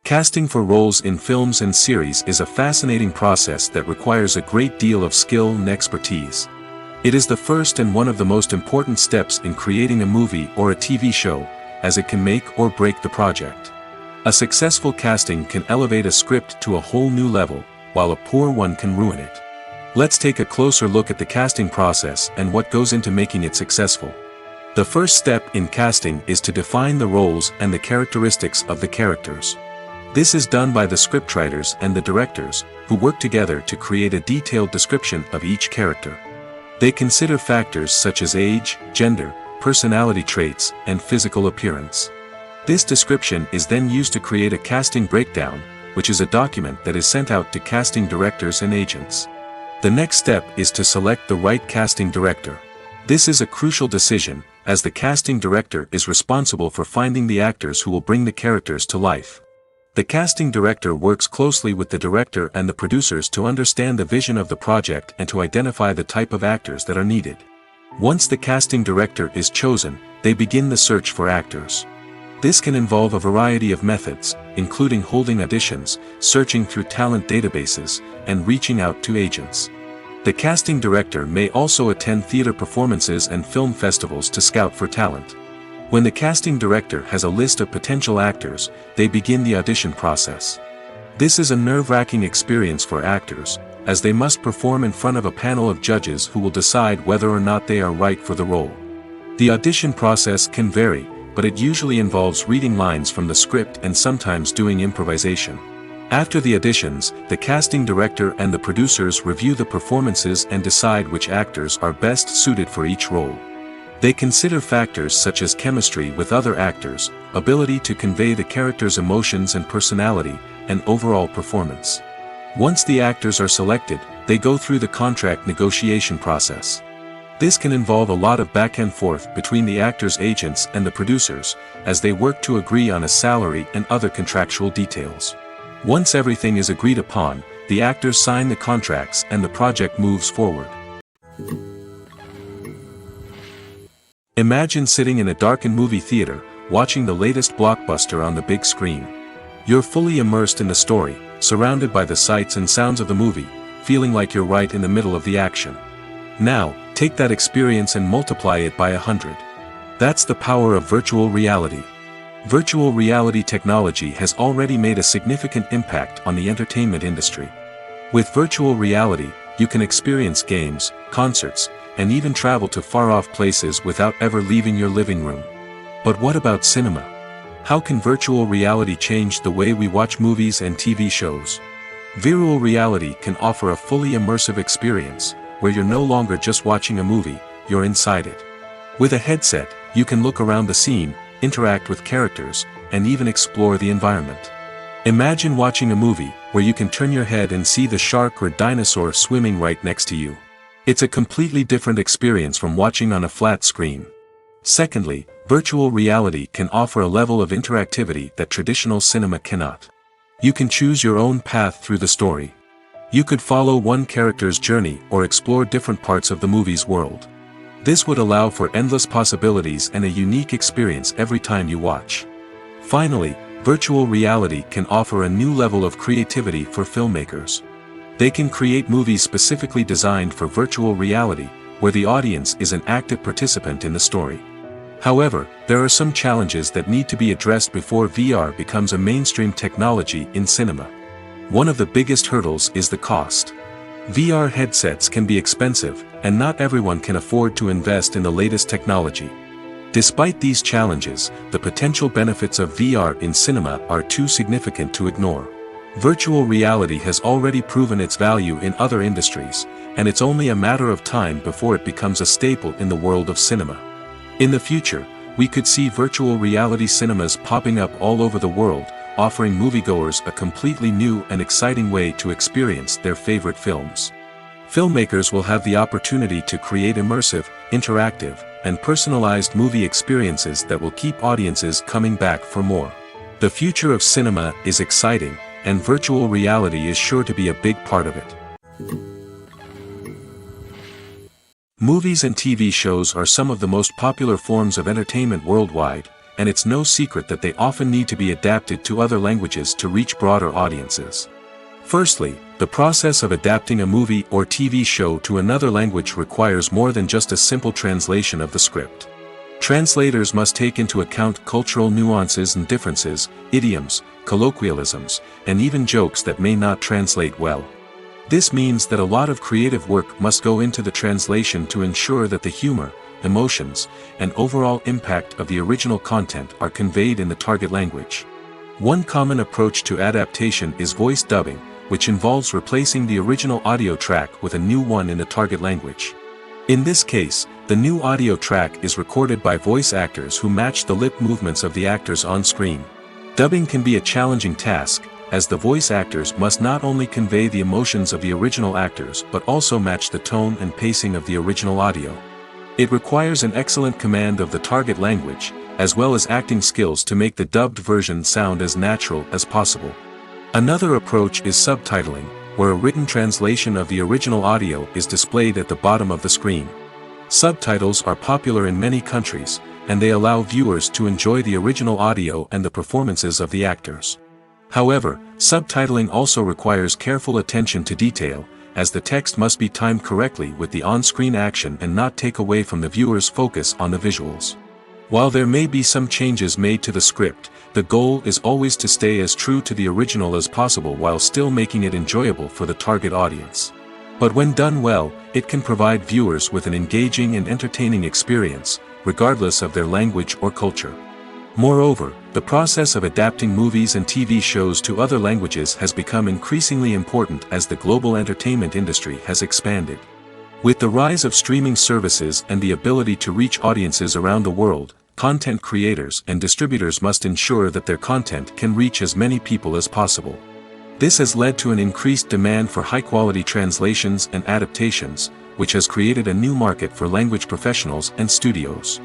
Casting for roles in films and series is a fascinating process that requires a great deal of skill and expertise. It is the first and one of the most important steps in creating a movie or a TV show, as it can make or break the project. A successful casting can elevate a script to a whole new level, while a poor one can ruin it. Let's take a closer look at the casting process and what goes into making it successful. The first step in casting is to define the roles and the characteristics of the characters. This is done by the scriptwriters and the directors, who work together to create a detailed description of each character. They consider factors such as age, gender, personality traits, and physical appearance. This description is then used to create a casting breakdown, which is a document that is sent out to casting directors and agents. The next step is to select the right casting director. This is a crucial decision, as the casting director is responsible for finding the actors who will bring the characters to life. The casting director works closely with the director and the producers to understand the vision of the project and to identify the type of actors that are needed. Once the casting director is chosen, they begin the search for actors. This can involve a variety of methods, including holding auditions, searching through talent databases, and reaching out to agents. The casting director may also attend theater performances and film festivals to scout for talent. When the casting director has a list of potential actors, they begin the audition process. This is a nerve-wracking experience for actors, as they must perform in front of a panel of judges who will decide whether or not they are right for the role. The audition process can vary, but it usually involves reading lines from the script and sometimes doing improvisation. After the auditions, the casting director and the producers review the performances and decide which actors are best suited for each role. They consider factors such as chemistry with other actors, ability to convey the character's emotions and personality, and overall performance. Once the actors are selected, they go through the contract negotiation process. This can involve a lot of back and forth between the actors' agents and the producers, as they work to agree on a salary and other contractual details. Once everything is agreed upon, the actors sign the contracts and the project moves forward. Imagine sitting in a darkened movie theater, watching the latest blockbuster on the big screen. You're fully immersed in the story, surrounded by the sights and sounds of the movie, feeling like you're right in the middle of the action. Now, take that experience and multiply it by 100. That's the power of virtual reality. Virtual reality technology has already made a significant impact on the entertainment industry. With virtual reality, you can experience games, concerts, and even travel to far-off places without ever leaving your living room. But what about cinema? How can virtual reality change the way we watch movies and TV shows? Virtual reality can offer a fully immersive experience, where you're no longer just watching a movie, you're inside it. With a headset, you can look around the scene, interact with characters, and even explore the environment. Imagine watching a movie where you can turn your head and see the shark or dinosaur swimming right next to you. It's a completely different experience from watching on a flat screen. Secondly, virtual reality can offer a level of interactivity that traditional cinema cannot. You can choose your own path through the story. You could follow one character's journey or explore different parts of the movie's world. This would allow for endless possibilities and a unique experience every time you watch. Finally, virtual reality can offer a new level of creativity for filmmakers. They can create movies specifically designed for virtual reality, where the audience is an active participant in the story. However, there are some challenges that need to be addressed before VR becomes a mainstream technology in cinema. One of the biggest hurdles is the cost. VR headsets can be expensive, and not everyone can afford to invest in the latest technology. Despite these challenges, the potential benefits of VR in cinema are too significant to ignore. Virtual reality has already proven its value in other industries, and it's only a matter of time before it becomes a staple in the world of cinema. In the future, we could see virtual reality cinemas popping up all over the world, offering moviegoers a completely new and exciting way to experience their favorite films. Filmmakers will have the opportunity to create immersive, interactive, and personalized movie experiences that will keep audiences coming back for more. The future of cinema is exciting, and virtual reality is sure to be a big part of it. Movies and TV shows are some of the most popular forms of entertainment worldwide, and it's no secret that they often need to be adapted to other languages to reach broader audiences. Firstly, the process of adapting a movie or TV show to another language requires more than just a simple translation of the script. Translators must take into account cultural nuances and differences, idioms, colloquialisms, and even jokes that may not translate well. This means that a lot of creative work must go into the translation to ensure that the humor, emotions, and overall impact of the original content are conveyed in the target language. One common approach to adaptation is voice dubbing, which involves replacing the original audio track with a new one in the target language. In this case, the new audio track is recorded by voice actors who match the lip movements of the actors on screen. Dubbing can be a challenging task, as the voice actors must not only convey the emotions of the original actors but also match the tone and pacing of the original audio. It requires an excellent command of the target language, as well as acting skills to make the dubbed version sound as natural as possible. Another approach is subtitling, where a written translation of the original audio is displayed at the bottom of the screen. Subtitles are popular in many countries, and they allow viewers to enjoy the original audio and the performances of the actors. However, subtitling also requires careful attention to detail, as the text must be timed correctly with the on-screen action and not take away from the viewer's focus on the visuals. While there may be some changes made to the script, the goal is always to stay as true to the original as possible while still making it enjoyable for the target audience. But when done well, it can provide viewers with an engaging and entertaining experience, regardless of their language or culture. Moreover, the process of adapting movies and TV shows to other languages has become increasingly important as the global entertainment industry has expanded. With the rise of streaming services and the ability to reach audiences around the world, content creators and distributors must ensure that their content can reach as many people as possible. This has led to an increased demand for high-quality translations and adaptations, which has created a new market for language professionals and studios.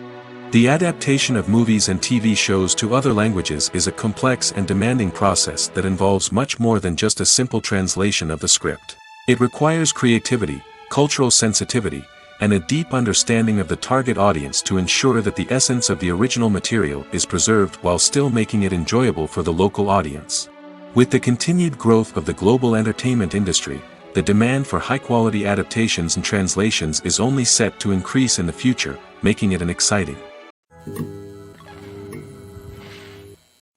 The adaptation of movies and TV shows to other languages is a complex and demanding process that involves much more than just a simple translation of the script. It requires creativity, cultural sensitivity, and a deep understanding of the target audience to ensure that the essence of the original material is preserved while still making it enjoyable for the local audience. With the continued growth of the global entertainment industry, the demand for high-quality adaptations and translations is only set to increase in the future, making it an exciting.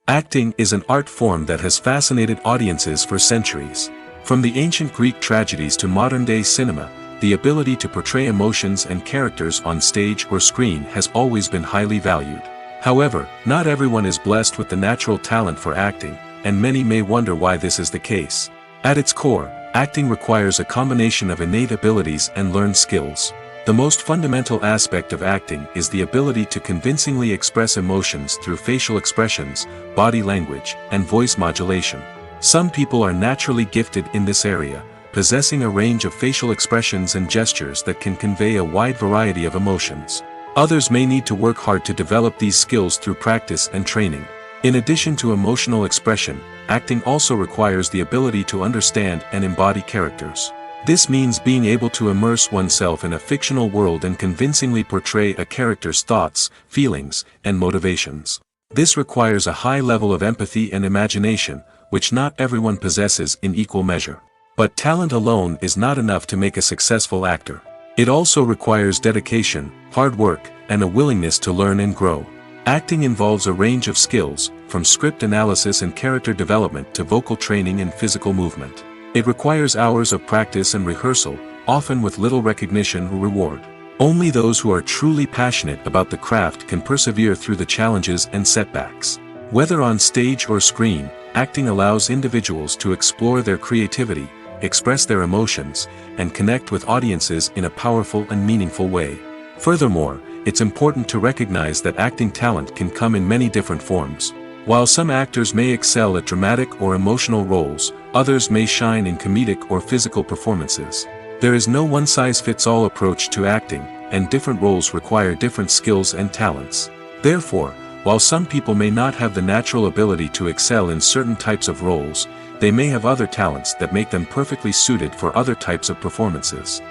Acting is an art form that has fascinated audiences for centuries. From the ancient Greek tragedies to modern-day cinema, the ability to portray emotions and characters on stage or screen has always been highly valued. However, not everyone is blessed with the natural talent for acting, and many may wonder why this is the case. At its core, acting requires a combination of innate abilities and learned skills. The most fundamental aspect of acting is the ability to convincingly express emotions through facial expressions, body language, and voice modulation. Some people are naturally gifted in this area, possessing a range of facial expressions and gestures that can convey a wide variety of emotions. Others may need to work hard to develop these skills through practice and training. In addition to emotional expression, acting also requires the ability to understand and embody characters. This means being able to immerse oneself in a fictional world and convincingly portray a character's thoughts, feelings, and motivations. This requires a high level of empathy and imagination, which not everyone possesses in equal measure. But talent alone is not enough to make a successful actor. It also requires dedication, hard work, and a willingness to learn and grow. Acting involves a range of skills, from script analysis and character development to vocal training and physical movement. It requires hours of practice and rehearsal, often with little recognition or reward. Only those who are truly passionate about the craft can persevere through the challenges and setbacks. Whether on stage or screen, acting allows individuals to explore their creativity, express their emotions, and connect with audiences in a powerful and meaningful way. Furthermore, it's important to recognize that acting talent can come in many different forms. While some actors may excel at dramatic or emotional roles, others may shine in comedic or physical performances. There is no one-size-fits-all approach to acting, and different roles require different skills and talents. Therefore, while some people may not have the natural ability to excel in certain types of roles, they may have other talents that make them perfectly suited for other types of performances.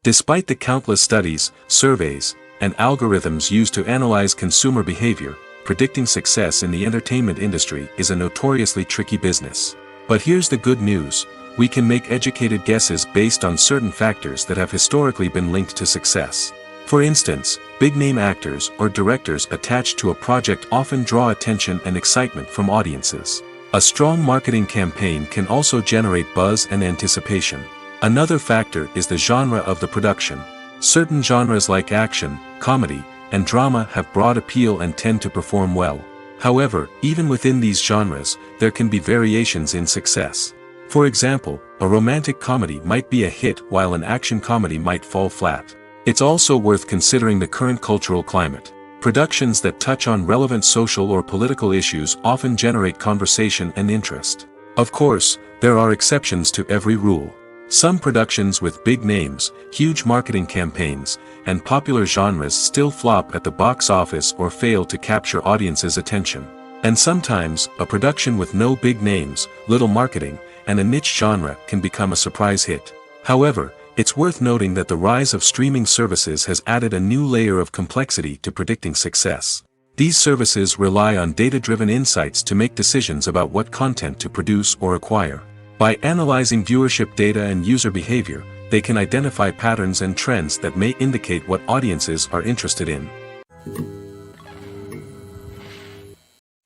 Despite the countless studies, surveys, and algorithms used to analyze consumer behavior, predicting success in the entertainment industry is a notoriously tricky business. But here's the good news: we can make educated guesses based on certain factors that have historically been linked to success. For instance, big-name actors or directors attached to a project often draw attention and excitement from audiences. A strong marketing campaign can also generate buzz and anticipation. Another factor is the genre of the production. Certain genres like action, comedy, and drama have broad appeal and tend to perform well. However, even within these genres, there can be variations in success. For example, a romantic comedy might be a hit while an action comedy might fall flat. It's also worth considering the current cultural climate. Productions that touch on relevant social or political issues often generate conversation and interest. Of course, there are exceptions to every rule. Some productions with big names, huge marketing campaigns, and popular genres still flop at the box office or fail to capture audiences' attention. And sometimes, a production with no big names, little marketing, and a niche genre can become a surprise hit. However, it's worth noting that the rise of streaming services has added a new layer of complexity to predicting success. These services rely on data-driven insights to make decisions about what content to produce or acquire. By analyzing viewership data and user behavior, they can identify patterns and trends that may indicate what audiences are interested in.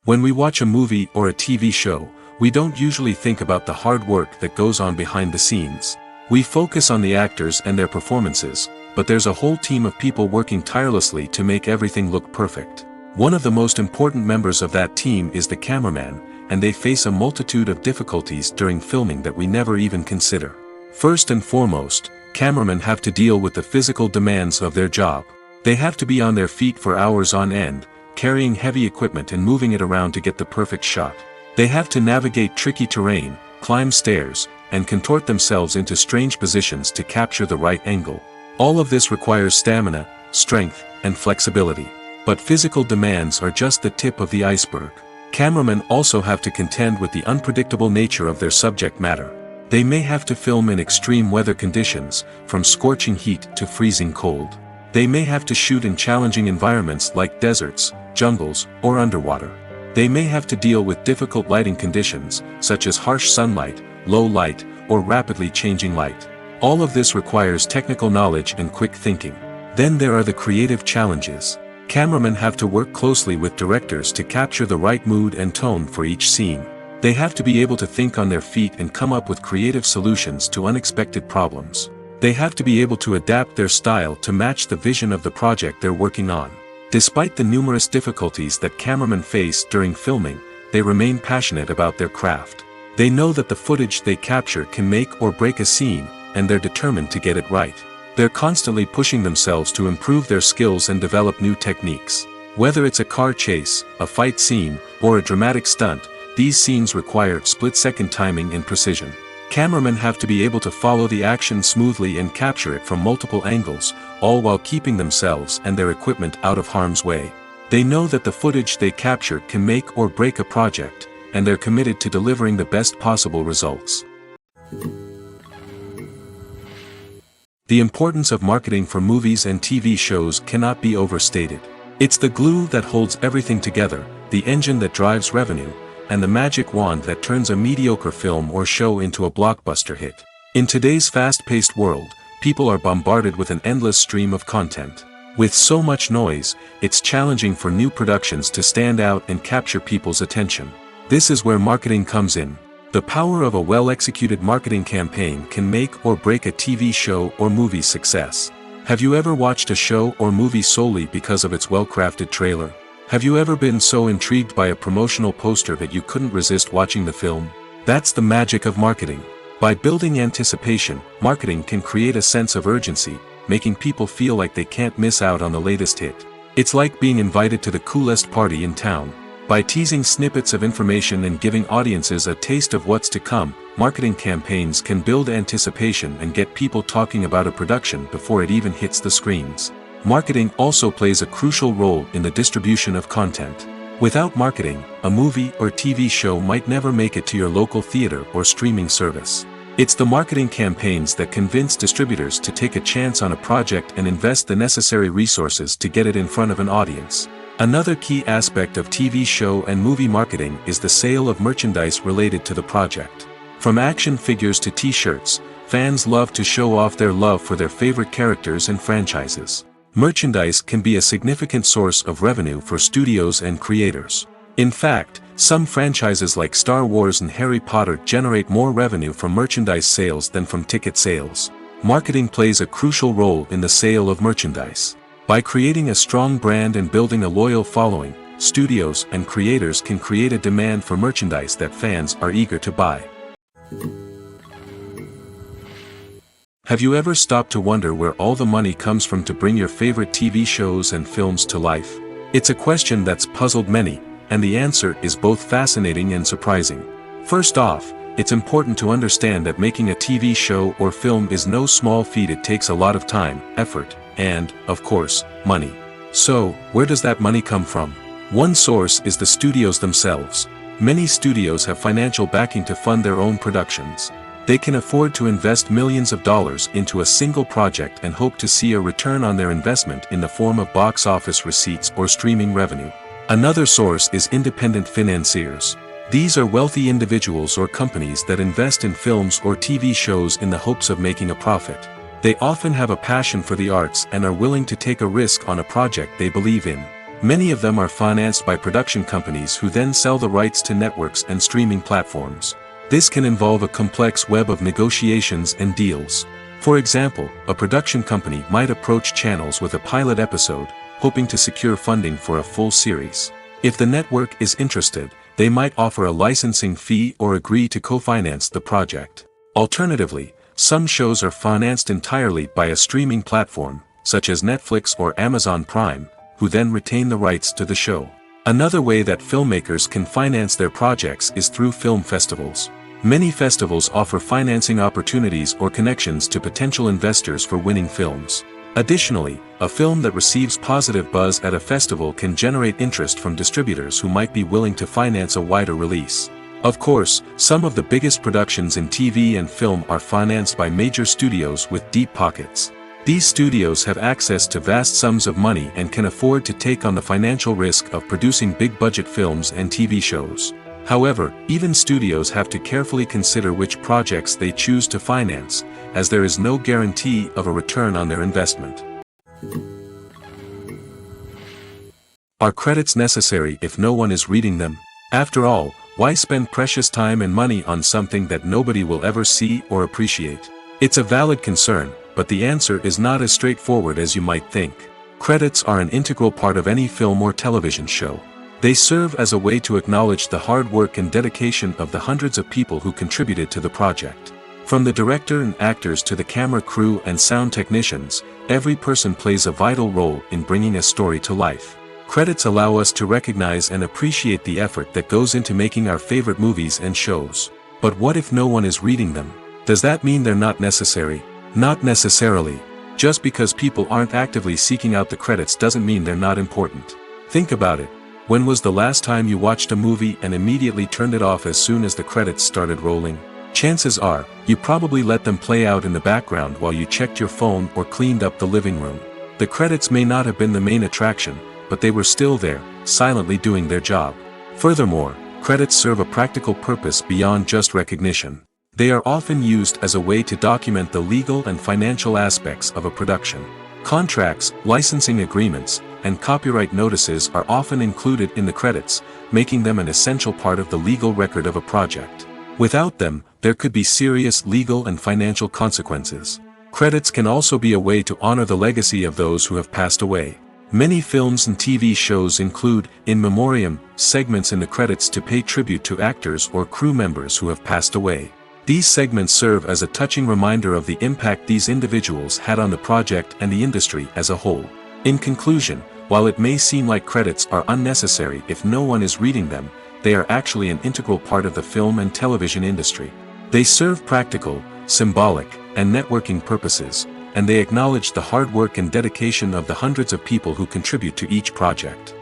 When we watch a movie or a TV show, we don't usually think about the hard work that goes on behind the scenes. We focus on the actors and their performances, but there's a whole team of people working tirelessly to make everything look perfect. One of the most important members of that team is the cameraman, and they face a multitude of difficulties during filming that we never even consider. First and foremost, cameramen have to deal with the physical demands of their job. They have to be on their feet for hours on end, carrying heavy equipment and moving it around to get the perfect shot. They have to navigate tricky terrain, climb stairs, and contort themselves into strange positions to capture the right angle. All of this requires stamina, strength, and flexibility. But physical demands are just the tip of the iceberg. Cameramen also have to contend with the unpredictable nature of their subject matter. They may have to film in extreme weather conditions, from scorching heat to freezing cold. They may have to shoot in challenging environments like deserts, jungles, or underwater. They may have to deal with difficult lighting conditions, such as harsh sunlight, low light, or rapidly changing light. All of this requires technical knowledge and quick thinking. Then there are the creative challenges. Cameramen have to work closely with directors to capture the right mood and tone for each scene. They have to be able to think on their feet and come up with creative solutions to unexpected problems. They have to be able to adapt their style to match the vision of the project they're working on. Despite the numerous difficulties that cameramen face during filming, they remain passionate about their craft. They know that the footage they capture can make or break a scene, and they're determined to get it right. They're constantly pushing themselves to improve their skills and develop new techniques. Whether it's a car chase, a fight scene, or a dramatic stunt, these scenes require split-second timing and precision. Cameramen have to be able to follow the action smoothly and capture it from multiple angles, all while keeping themselves and their equipment out of harm's way. They know that the footage they capture can make or break a project, and they're committed to delivering the best possible results. The importance of marketing for movies and TV shows cannot be overstated. It's the glue that holds everything together, the engine that drives revenue, and the magic wand that turns a mediocre film or show into a blockbuster hit. In today's fast-paced world, people are bombarded with an endless stream of content. With so much noise, it's challenging for new productions to stand out and capture people's attention. This is where marketing comes in. The power of a well-executed marketing campaign can make or break a TV show or movie's success. Have you ever watched a show or movie solely because of its well-crafted trailer? Have you ever been so intrigued by a promotional poster that you couldn't resist watching the film? That's the magic of marketing. By building anticipation, marketing can create a sense of urgency, making people feel like they can't miss out on the latest hit. It's like being invited to the coolest party in town. By teasing snippets of information and giving audiences a taste of what's to come, marketing campaigns can build anticipation and get people talking about a production before it even hits the screens. Marketing also plays a crucial role in the distribution of content. Without marketing, a movie or TV show might never make it to your local theater or streaming service. It's the marketing campaigns that convince distributors to take a chance on a project and invest the necessary resources to get it in front of an audience. Another key aspect of TV show and movie marketing is the sale of merchandise related to the project. From action figures to t-shirts, fans love to show off their love for their favorite characters and franchises. Merchandise can be a significant source of revenue for studios and creators. In fact, some franchises like Star Wars and Harry Potter generate more revenue from merchandise sales than from ticket sales. Marketing plays a crucial role in the sale of merchandise. By creating a strong brand and building a loyal following, studios and creators can create a demand for merchandise that fans are eager to buy. Have you ever stopped to wonder where all the money comes from to bring your favorite TV shows and films to life? It's a question that's puzzled many, and the answer is both fascinating and surprising. First off, it's important to understand that making a TV show or film is no small feat. It takes a lot of time, effort, and, of course, money. So, where does that money come from? One source is the studios themselves. Many studios have financial backing to fund their own productions. They can afford to invest millions of dollars into a single project and hope to see a return on their investment in the form of box office receipts or streaming revenue. Another source is independent financiers. These are wealthy individuals or companies that invest in films or TV shows in the hopes of making a profit. They often have a passion for the arts and are willing to take a risk on a project they believe in. Many of them are financed by production companies who then sell the rights to networks and streaming platforms. This can involve a complex web of negotiations and deals. For example, a production company might approach channels with a pilot episode, hoping to secure funding for a full series. If the network is interested, they might offer a licensing fee or agree to co-finance the project. Alternatively, some shows are financed entirely by a streaming platform, such as Netflix or Amazon Prime, who then retain the rights to the show. Another way that filmmakers can finance their projects is through film festivals. Many festivals offer financing opportunities or connections to potential investors for winning films. Additionally, a film that receives positive buzz at a festival can generate interest from distributors who might be willing to finance a wider release. Of course, some of the biggest productions in TV and film are financed by major studios with deep pockets. These studios have access to vast sums of money and can afford to take on the financial risk of producing big-budget films and TV shows. However, even studios have to carefully consider which projects they choose to finance, as there is no guarantee of a return on their investment. Are credits necessary if no one is reading them? After all, why spend precious time and money on something that nobody will ever see or appreciate? It's a valid concern, but the answer is not as straightforward as you might think. Credits are an integral part of any film or television show. They serve as a way to acknowledge the hard work and dedication of the hundreds of people who contributed to the project. From the director and actors to the camera crew and sound technicians, every person plays a vital role in bringing a story to life. Credits allow us to recognize and appreciate the effort that goes into making our favorite movies and shows. But what if no one is reading them? Does that mean they're not necessary? Not necessarily. Just because people aren't actively seeking out the credits doesn't mean they're not important. Think about it. When was the last time you watched a movie and immediately turned it off as soon as the credits started rolling? Chances are, you probably let them play out in the background while you checked your phone or cleaned up the living room. The credits may not have been the main attraction, but they were still there, silently doing their job. Furthermore, credits serve a practical purpose beyond just recognition. They are often used as a way to document the legal and financial aspects of a production. Contracts, licensing agreements, and copyright notices are often included in the credits, making them an essential part of the legal record of a project. Without them, there could be serious legal and financial consequences. Credits can also be a way to honor the legacy of those who have passed away. Many films and TV shows include, in memoriam, segments in the credits to pay tribute to actors or crew members who have passed away. These segments serve as a touching reminder of the impact these individuals had on the project and the industry as a whole. In conclusion, while it may seem like credits are unnecessary if no one is reading them, they are actually an integral part of the film and television industry. They serve practical, symbolic, and networking purposes, and they acknowledge the hard work and dedication of the hundreds of people who contribute to each project.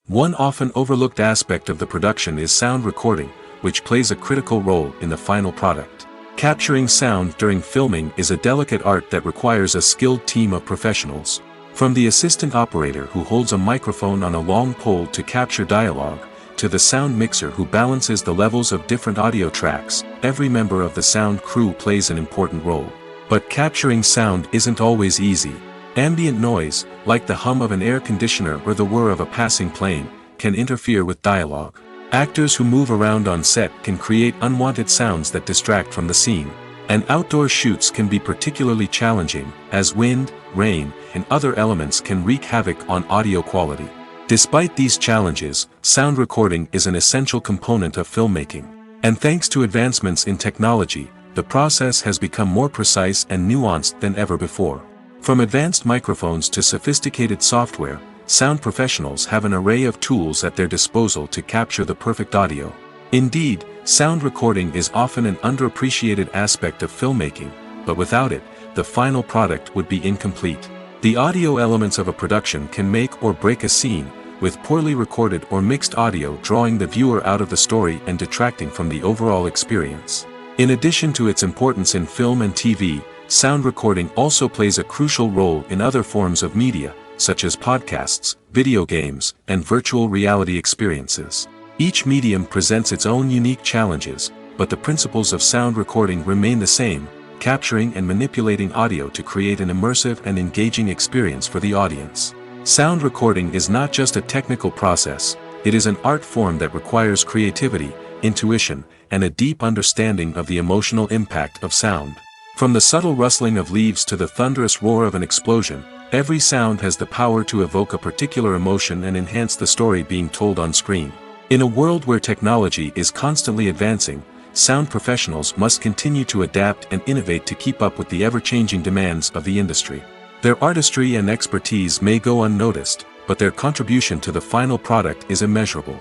One often overlooked aspect of the production is sound recording, which plays a critical role in the final product. Capturing sound during filming is a delicate art that requires a skilled team of professionals. From the assistant operator who holds a microphone on a long pole to capture dialogue, to the sound mixer who balances the levels of different audio tracks, every member of the sound crew plays an important role. But capturing sound isn't always easy. Ambient noise, like the hum of an air conditioner or the whir of a passing plane, can interfere with dialogue. Actors who move around on set can create unwanted sounds that distract from the scene. And outdoor shoots can be particularly challenging, as wind, rain, and other elements can wreak havoc on audio quality. Despite these challenges, sound recording is an essential component of filmmaking. And thanks to advancements in technology, the process has become more precise and nuanced than ever before. From advanced microphones to sophisticated software, sound professionals have an array of tools at their disposal to capture the perfect audio. Indeed, sound recording is often an underappreciated aspect of filmmaking, but without it, the final product would be incomplete. The audio elements of a production can make or break a scene, with poorly recorded or mixed audio drawing the viewer out of the story and detracting from the overall experience. In addition to its importance in film and TV, sound recording also plays a crucial role in other forms of media, such as podcasts, video games, and virtual reality experiences. Each medium presents its own unique challenges, but the principles of sound recording remain the same, capturing and manipulating audio to create an immersive and engaging experience for the audience. Sound recording is not just a technical process, it is an art form that requires creativity, intuition, and a deep understanding of the emotional impact of sound. From the subtle rustling of leaves to the thunderous roar of an explosion, every sound has the power to evoke a particular emotion and enhance the story being told on screen. In a world where technology is constantly advancing, sound professionals must continue to adapt and innovate to keep up with the ever-changing demands of the industry. Their artistry and expertise may go unnoticed, but their contribution to the final product is immeasurable.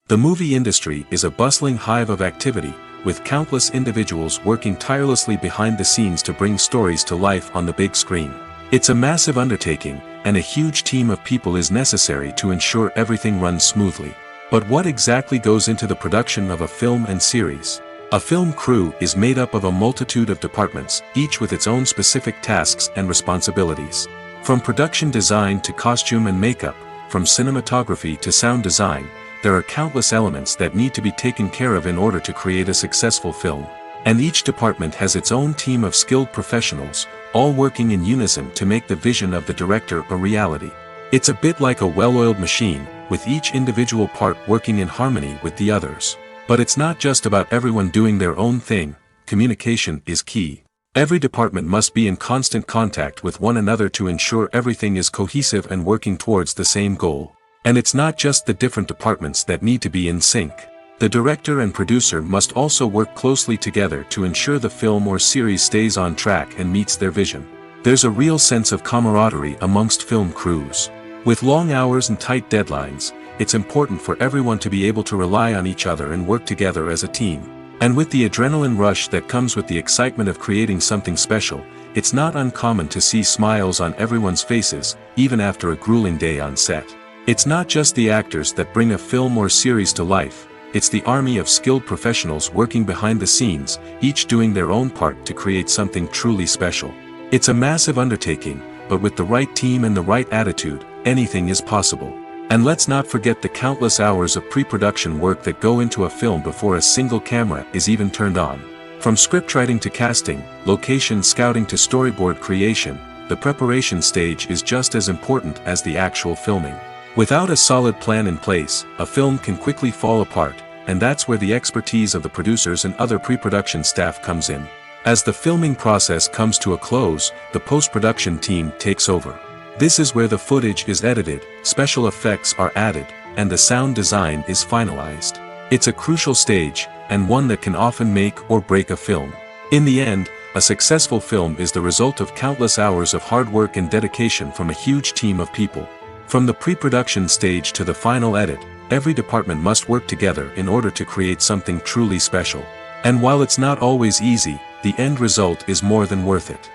The movie industry is a bustling hive of activity, with countless individuals working tirelessly behind the scenes to bring stories to life on the big screen. It's a massive undertaking, and a huge team of people is necessary to ensure everything runs smoothly. But what exactly goes into the production of a film and series? A film crew is made up of a multitude of departments, each with its own specific tasks and responsibilities. From production design to costume and makeup, from cinematography to sound design, there are countless elements that need to be taken care of in order to create a successful film. And each department has its own team of skilled professionals, all working in unison to make the vision of the director a reality. It's a bit like a well-oiled machine, with each individual part working in harmony with the others. But it's not just about everyone doing their own thing, communication is key. Every department must be in constant contact with one another to ensure everything is cohesive and working towards the same goal. And it's not just the different departments that need to be in sync. The director and producer must also work closely together to ensure the film or series stays on track and meets their vision. There's a real sense of camaraderie amongst film crews. With long hours and tight deadlines, it's important for everyone to be able to rely on each other and work together as a team. And with the adrenaline rush that comes with the excitement of creating something special, it's not uncommon to see smiles on everyone's faces, even after a grueling day on set. It's not just the actors that bring a film or series to life, it's the army of skilled professionals working behind the scenes, each doing their own part to create something truly special. It's a massive undertaking, but with the right team and the right attitude, anything is possible. And let's not forget the countless hours of pre-production work that go into a film before a single camera is even turned on. From scriptwriting to casting, location scouting to storyboard creation, the preparation stage is just as important as the actual filming. Without a solid plan in place, a film can quickly fall apart, and that's where the expertise of the producers and other pre-production staff comes in. As the filming process comes to a close, the post-production team takes over. This is where the footage is edited, special effects are added, and the sound design is finalized. It's a crucial stage, and one that can often make or break a film. In the end, a successful film is the result of countless hours of hard work and dedication from a huge team of people. From the pre-production stage to the final edit, every department must work together in order to create something truly special. And while it's not always easy, the end result is more than worth it.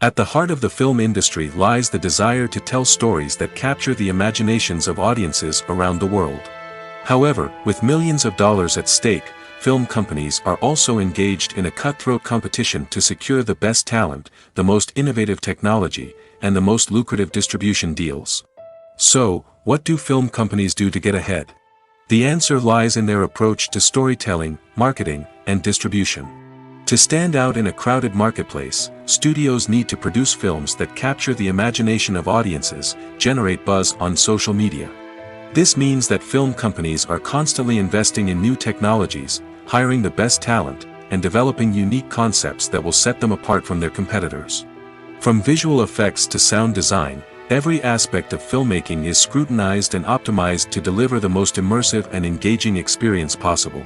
At the heart of the film industry lies the desire to tell stories that capture the imaginations of audiences around the world. However, with millions of dollars at stake, film companies are also engaged in a cutthroat competition to secure the best talent, the most innovative technology, and the most lucrative distribution deals. So, what do film companies do to get ahead? The answer lies in their approach to storytelling, marketing, and distribution. To stand out in a crowded marketplace, studios need to produce films that capture the imagination of audiences, generate buzz on social media. This means that film companies are constantly investing in new technologies, hiring the best talent, and developing unique concepts that will set them apart from their competitors. From visual effects to sound design, every aspect of filmmaking is scrutinized and optimized to deliver the most immersive and engaging experience possible.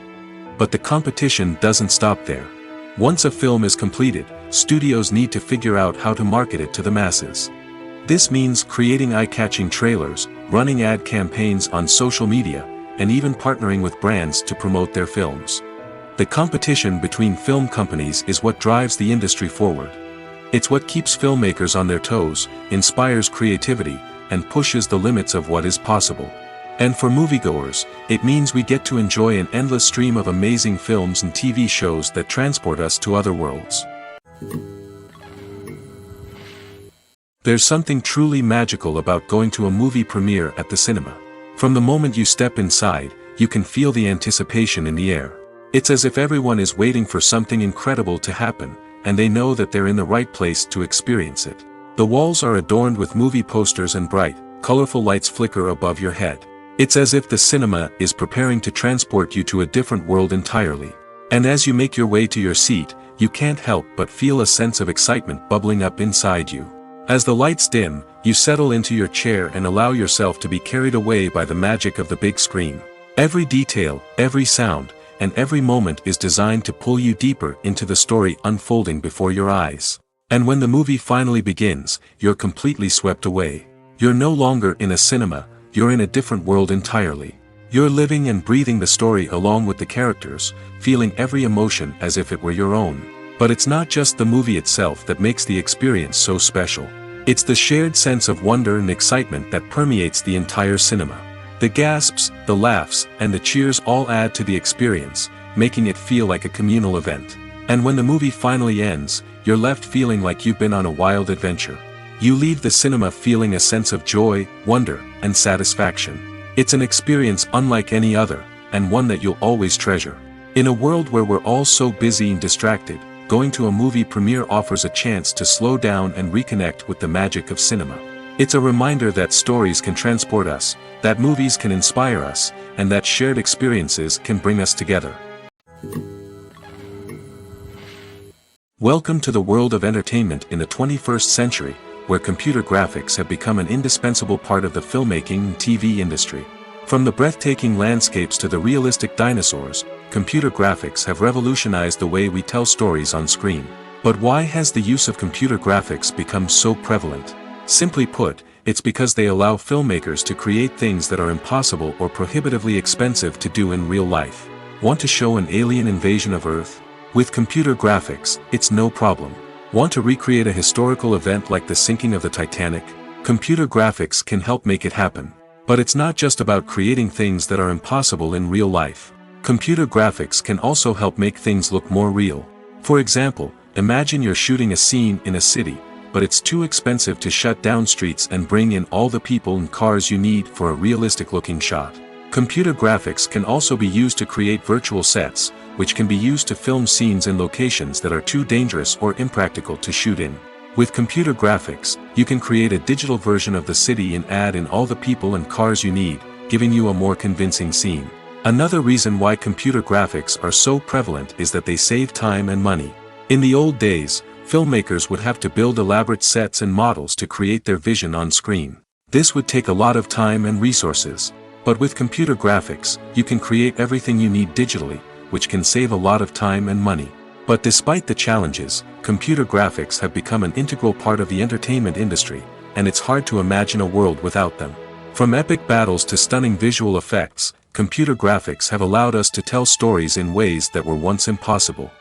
But the competition doesn't stop there. Once a film is completed, studios need to figure out how to market it to the masses. This means creating eye-catching trailers, running ad campaigns on social media, and even partnering with brands to promote their films. The competition between film companies is what drives the industry forward. It's what keeps filmmakers on their toes, inspires creativity, and pushes the limits of what is possible. And for moviegoers, it means we get to enjoy an endless stream of amazing films and TV shows that transport us to other worlds. There's something truly magical about going to a movie premiere at the cinema. From the moment you step inside, you can feel the anticipation in the air. It's as if everyone is waiting for something incredible to happen, and they know that they're in the right place to experience it. The walls are adorned with movie posters and bright, colorful lights flicker above your head. It's as if the cinema is preparing to transport you to a different world entirely. And as you make your way to your seat, you can't help but feel a sense of excitement bubbling up inside you. As the lights dim, you settle into your chair and allow yourself to be carried away by the magic of the big screen. Every detail, every sound, and every moment is designed to pull you deeper into the story unfolding before your eyes. And when the movie finally begins, you're completely swept away. You're no longer in a cinema, you're in a different world entirely. You're living and breathing the story along with the characters, feeling every emotion as if it were your own. But it's not just the movie itself that makes the experience so special. It's the shared sense of wonder and excitement that permeates the entire cinema. The gasps, the laughs, and the cheers all add to the experience, making it feel like a communal event. And when the movie finally ends, you're left feeling like you've been on a wild adventure. You leave the cinema feeling a sense of joy, wonder, and satisfaction. It's an experience unlike any other, and one that you'll always treasure. In a world where we're all so busy and distracted, going to a movie premiere offers a chance to slow down and reconnect with the magic of cinema. It's a reminder that stories can transport us, that movies can inspire us, and that shared experiences can bring us together. Welcome to the world of entertainment in the 21st century, where computer graphics have become an indispensable part of the filmmaking and TV industry. From the breathtaking landscapes to the realistic dinosaurs, computer graphics have revolutionized the way we tell stories on screen. But why has the use of computer graphics become so prevalent? Simply put, it's because they allow filmmakers to create things that are impossible or prohibitively expensive to do in real life. Want to show an alien invasion of Earth? With computer graphics, it's no problem. Want to recreate a historical event like the sinking of the Titanic? Computer graphics can help make it happen. But it's not just about creating things that are impossible in real life. Computer graphics can also help make things look more real. For example, imagine you're shooting a scene in a city, but it's too expensive to shut down streets and bring in all the people and cars you need for a realistic-looking shot. Computer graphics can also be used to create virtual sets, which can be used to film scenes in locations that are too dangerous or impractical to shoot in. With computer graphics, you can create a digital version of the city and add in all the people and cars you need, giving you a more convincing scene. Another reason why computer graphics are so prevalent is that they save time and money. In the old days, filmmakers would have to build elaborate sets and models to create their vision on screen. This would take a lot of time and resources. But with computer graphics, you can create everything you need digitally, which can save a lot of time and money. But despite the challenges, computer graphics have become an integral part of the entertainment industry, and it's hard to imagine a world without them. From epic battles to stunning visual effects, computer graphics have allowed us to tell stories in ways that were once impossible.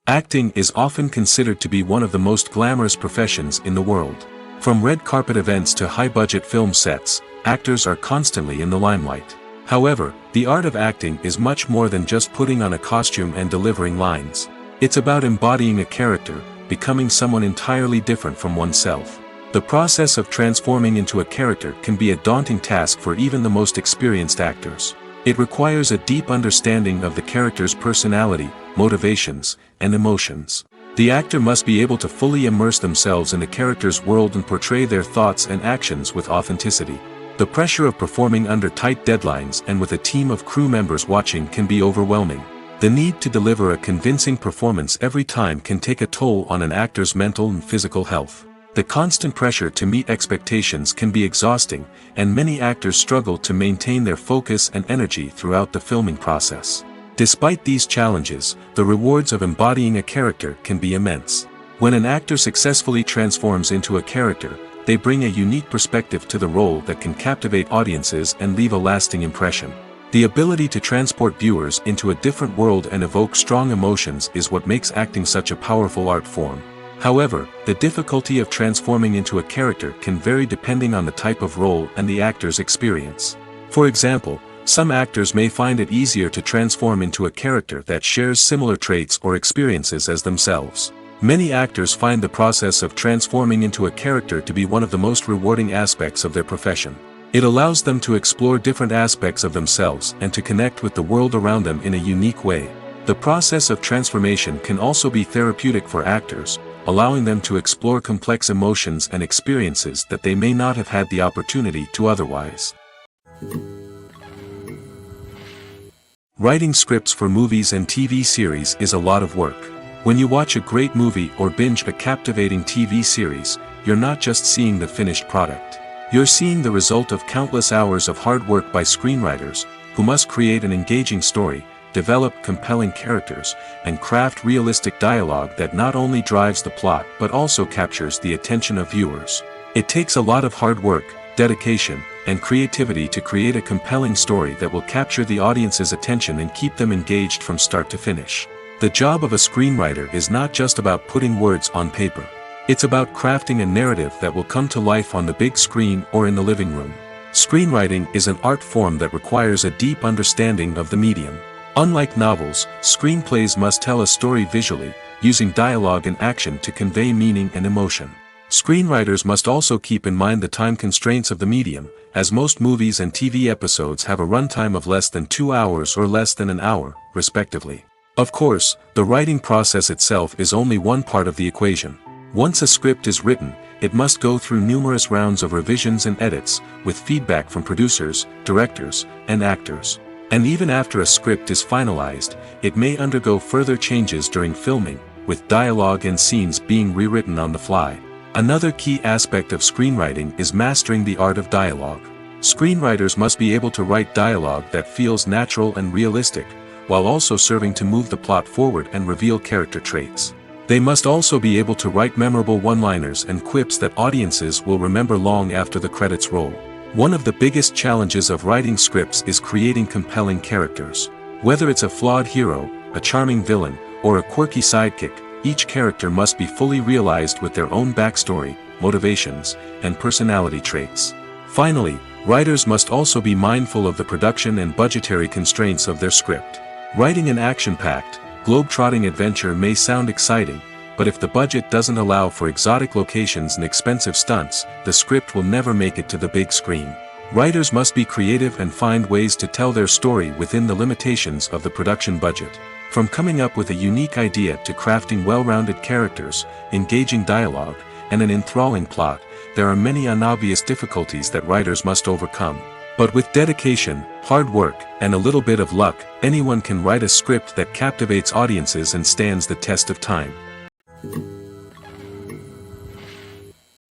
Acting is often considered to be one of the most glamorous professions in the world. From red carpet events to high-budget film sets, actors are constantly in the limelight. However, the art of acting is much more than just putting on a costume and delivering lines. It's about embodying a character, becoming someone entirely different from oneself. The process of transforming into a character can be a daunting task for even the most experienced actors. It requires a deep understanding of the character's personality, motivations, and emotions. The actor must be able to fully immerse themselves in the character's world and portray their thoughts and actions with authenticity. The pressure of performing under tight deadlines and with a team of crew members watching can be overwhelming. The need to deliver a convincing performance every time can take a toll on an actor's mental and physical health. The constant pressure to meet expectations can be exhausting, and many actors struggle to maintain their focus and energy throughout the filming process. Despite these challenges, the rewards of embodying a character can be immense. When an actor successfully transforms into a character, they bring a unique perspective to the role that can captivate audiences and leave a lasting impression. The ability to transport viewers into a different world and evoke strong emotions is what makes acting such a powerful art form. However, the difficulty of transforming into a character can vary depending on the type of role and the actor's experience. For example, some actors may find it easier to transform into a character that shares similar traits or experiences as themselves. Many actors find the process of transforming into a character to be one of the most rewarding aspects of their profession. It allows them to explore different aspects of themselves and to connect with the world around them in a unique way. The process of transformation can also be therapeutic for actors, allowing them to explore complex emotions and experiences that they may not have had the opportunity to otherwise. Writing scripts for movies and TV series is a lot of work. When you watch a great movie or binge a captivating TV series, you're not just seeing the finished product. You're seeing the result of countless hours of hard work by screenwriters, who must create an engaging story, develop compelling characters, and craft realistic dialogue that not only drives the plot but also captures the attention of viewers. It takes a lot of hard work, dedication, and creativity to create a compelling story that will capture the audience's attention and keep them engaged from start to finish. The job of a screenwriter is not just about putting words on paper. It's about crafting a narrative that will come to life on the big screen or in the living room. Screenwriting is an art form that requires a deep understanding of the medium. Unlike novels, screenplays must tell a story visually, using dialogue and action to convey meaning and emotion. Screenwriters must also keep in mind the time constraints of the medium, as most movies and TV episodes have a runtime of less than 2 hours or less than an hour, respectively. Of course, the writing process itself is only one part of the equation. Once a script is written, it must go through numerous rounds of revisions and edits, with feedback from producers, directors, and actors. And even after a script is finalized, it may undergo further changes during filming, with dialogue and scenes being rewritten on the fly. Another key aspect of screenwriting is mastering the art of dialogue. Screenwriters must be able to write dialogue that feels natural and realistic, while also serving to move the plot forward and reveal character traits. They must also be able to write memorable one-liners and quips that audiences will remember long after the credits roll. One of the biggest challenges of writing scripts is creating compelling characters. Whether it's a flawed hero, a charming villain, or a quirky sidekick, each character must be fully realized with their own backstory, motivations, and personality traits. Finally, writers must also be mindful of the production and budgetary constraints of their script. Writing an action-packed, globe-trotting adventure may sound exciting, but if the budget doesn't allow for exotic locations and expensive stunts, the script will never make it to the big screen. Writers must be creative and find ways to tell their story within the limitations of the production budget. From coming up with a unique idea to crafting well-rounded characters, engaging dialogue, and an enthralling plot, there are many unobvious difficulties that writers must overcome. But with dedication, hard work, and a little bit of luck, anyone can write a script that captivates audiences and stands the test of time.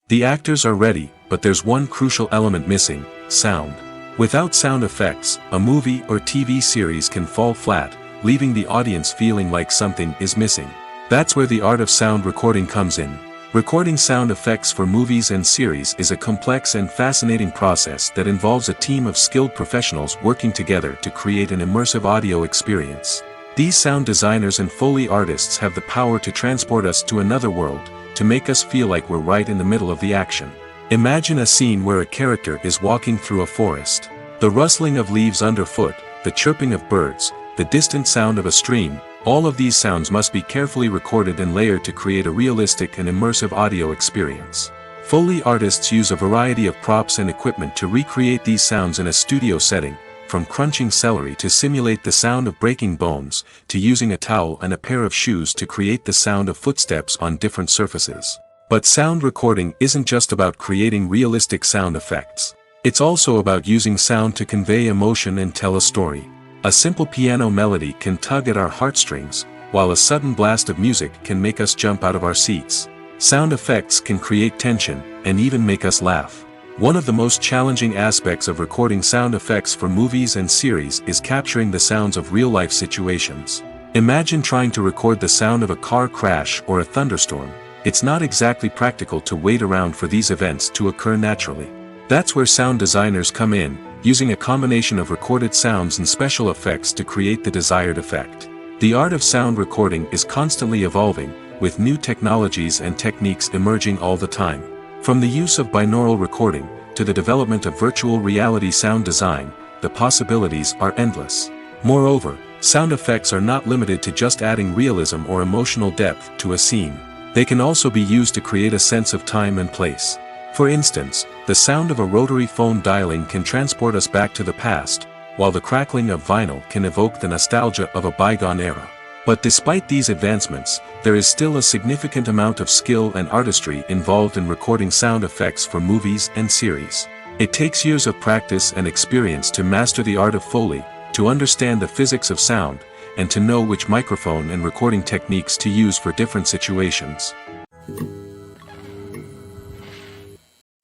The actors are ready, but there's one crucial element missing: sound. Without sound effects, a movie or TV series can fall flat, leaving the audience feeling like something is missing. That's where the art of sound recording comes in. Recording sound effects for movies and series is a complex and fascinating process that involves a team of skilled professionals working together to create an immersive audio experience. These sound designers and Foley artists have the power to transport us to another world, to make us feel like we're right in the middle of the action. Imagine a scene where a character is walking through a forest. The rustling of leaves underfoot, the chirping of birds, the distant sound of a stream, all of these sounds must be carefully recorded and layered to create a realistic and immersive audio experience. Foley artists use a variety of props and equipment to recreate these sounds in a studio setting, from crunching celery to simulate the sound of breaking bones, to using a towel and a pair of shoes to create the sound of footsteps on different surfaces. But sound recording isn't just about creating realistic sound effects. It's also about using sound to convey emotion and tell a story. A simple piano melody can tug at our heartstrings, while a sudden blast of music can make us jump out of our seats. Sound effects can create tension, and even make us laugh. One of the most challenging aspects of recording sound effects for movies and series is capturing the sounds of real-life situations. Imagine trying to record the sound of a car crash or a thunderstorm. It's not exactly practical to wait around for these events to occur naturally. That's where sound designers come in, using a combination of recorded sounds and special effects to create the desired effect. The art of sound recording is constantly evolving, with new technologies and techniques emerging all the time. From the use of binaural recording, to the development of virtual reality sound design, the possibilities are endless. Moreover, sound effects are not limited to just adding realism or emotional depth to a scene. They can also be used to create a sense of time and place. For instance, the sound of a rotary phone dialing can transport us back to the past, while the crackling of vinyl can evoke the nostalgia of a bygone era. But despite these advancements, there is still a significant amount of skill and artistry involved in recording sound effects for movies and series. It takes years of practice and experience to master the art of Foley, to understand the physics of sound, and to know which microphone and recording techniques to use for different situations.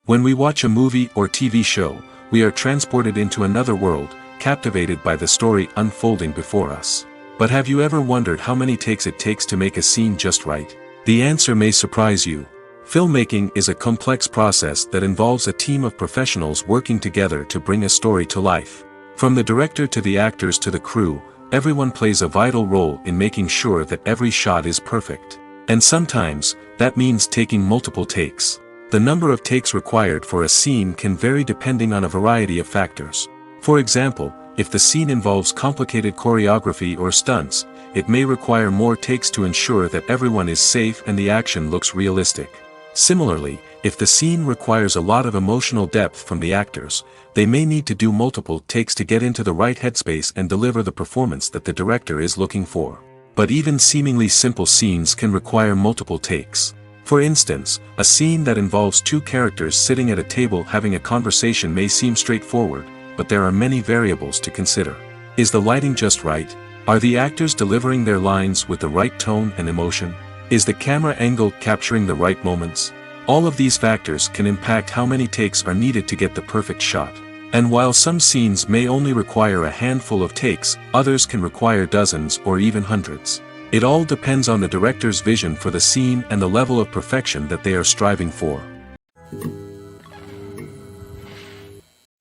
When we watch a movie or TV show, we are transported into another world, captivated by the story unfolding before us. But have you ever wondered how many takes it takes to make a scene just right? The answer may surprise you. Filmmaking is a complex process that involves a team of professionals working together to bring a story to life. From the director to the actors to the crew, everyone plays a vital role in making sure that every shot is perfect. And sometimes, that means taking multiple takes. The number of takes required for a scene can vary depending on a variety of factors. For example, if the scene involves complicated choreography or stunts, it may require more takes to ensure that everyone is safe and the action looks realistic. Similarly, if the scene requires a lot of emotional depth from the actors, they may need to do multiple takes to get into the right headspace and deliver the performance that the director is looking for. But even seemingly simple scenes can require multiple takes. For instance, a scene that involves two characters sitting at a table having a conversation may seem straightforward, but there are many variables to consider. Is the lighting just right? Are the actors delivering their lines with the right tone and emotion? Is the camera angle capturing the right moments? All of these factors can impact how many takes are needed to get the perfect shot. And while some scenes may only require a handful of takes, others can require dozens or even hundreds. It all depends on the director's vision for the scene and the level of perfection that they are striving for.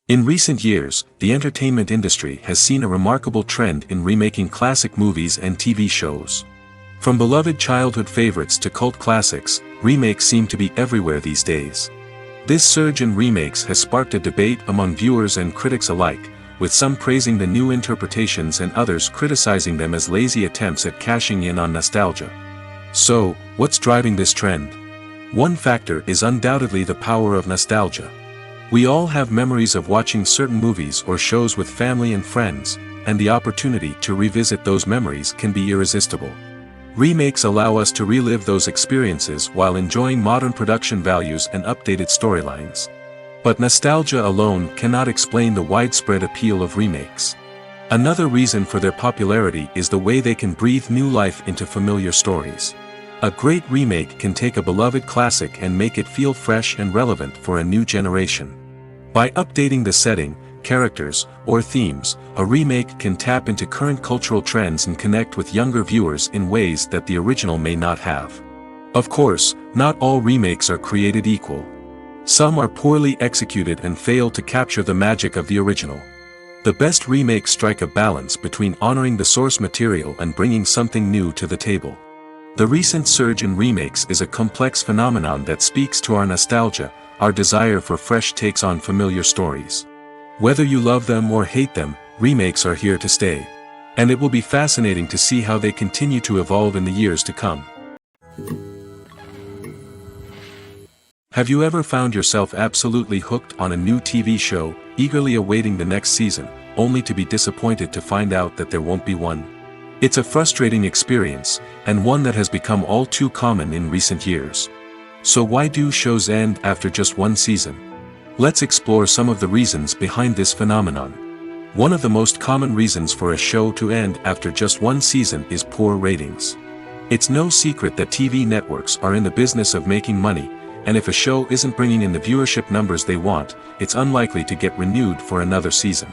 In recent years, the entertainment industry has seen a remarkable trend in remaking classic movies and TV shows. From beloved childhood favorites to cult classics, remakes seem to be everywhere these days. This surge in remakes has sparked a debate among viewers and critics alike, with some praising the new interpretations and others criticizing them as lazy attempts at cashing in on nostalgia. So, what's driving this trend? One factor is undoubtedly the power of nostalgia. We all have memories of watching certain movies or shows with family and friends, and the opportunity to revisit those memories can be irresistible. Remakes allow us to relive those experiences while enjoying modern production values and updated storylines. But nostalgia alone cannot explain the widespread appeal of remakes. Another reason for their popularity is the way they can breathe new life into familiar stories. A great remake can take a beloved classic and make it feel fresh and relevant for a new generation. By updating the setting, characters, or themes, a remake can tap into current cultural trends and connect with younger viewers in ways that the original may not have. Of course, not all remakes are created equal. Some are poorly executed and fail to capture the magic of the original. The best remakes strike a balance between honoring the source material and bringing something new to the table. The recent surge in remakes is a complex phenomenon that speaks to our nostalgia, our desire for fresh takes on familiar stories. Whether you love them or hate them, remakes are here to stay. And it will be fascinating to see how they continue to evolve in the years to come. Have you ever found yourself absolutely hooked on a new TV show, eagerly awaiting the next season, only to be disappointed to find out that there won't be one? It's a frustrating experience, and one that has become all too common in recent years. So why do shows end after just one season? Let's explore some of the reasons behind this phenomenon. One of the most common reasons for a show to end after just one season is poor ratings. It's no secret that TV networks are in the business of making money, and if a show isn't bringing in the viewership numbers they want, it's unlikely to get renewed for another season.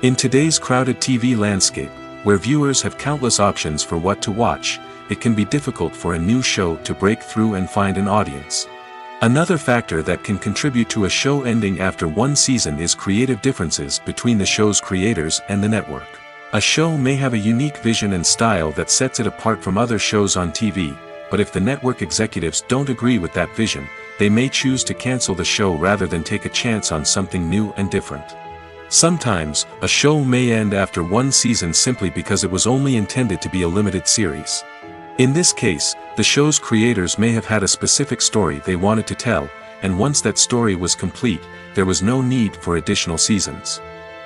In today's crowded TV landscape, where viewers have countless options for what to watch, it can be difficult for a new show to break through and find an audience. Another factor that can contribute to a show ending after one season is creative differences between the show's creators and the network. A show may have a unique vision and style that sets it apart from other shows on TV, but if the network executives don't agree with that vision, they may choose to cancel the show rather than take a chance on something new and different. Sometimes, a show may end after one season simply because it was only intended to be a limited series. In this case, the show's creators may have had a specific story they wanted to tell, and once that story was complete, there was no need for additional seasons.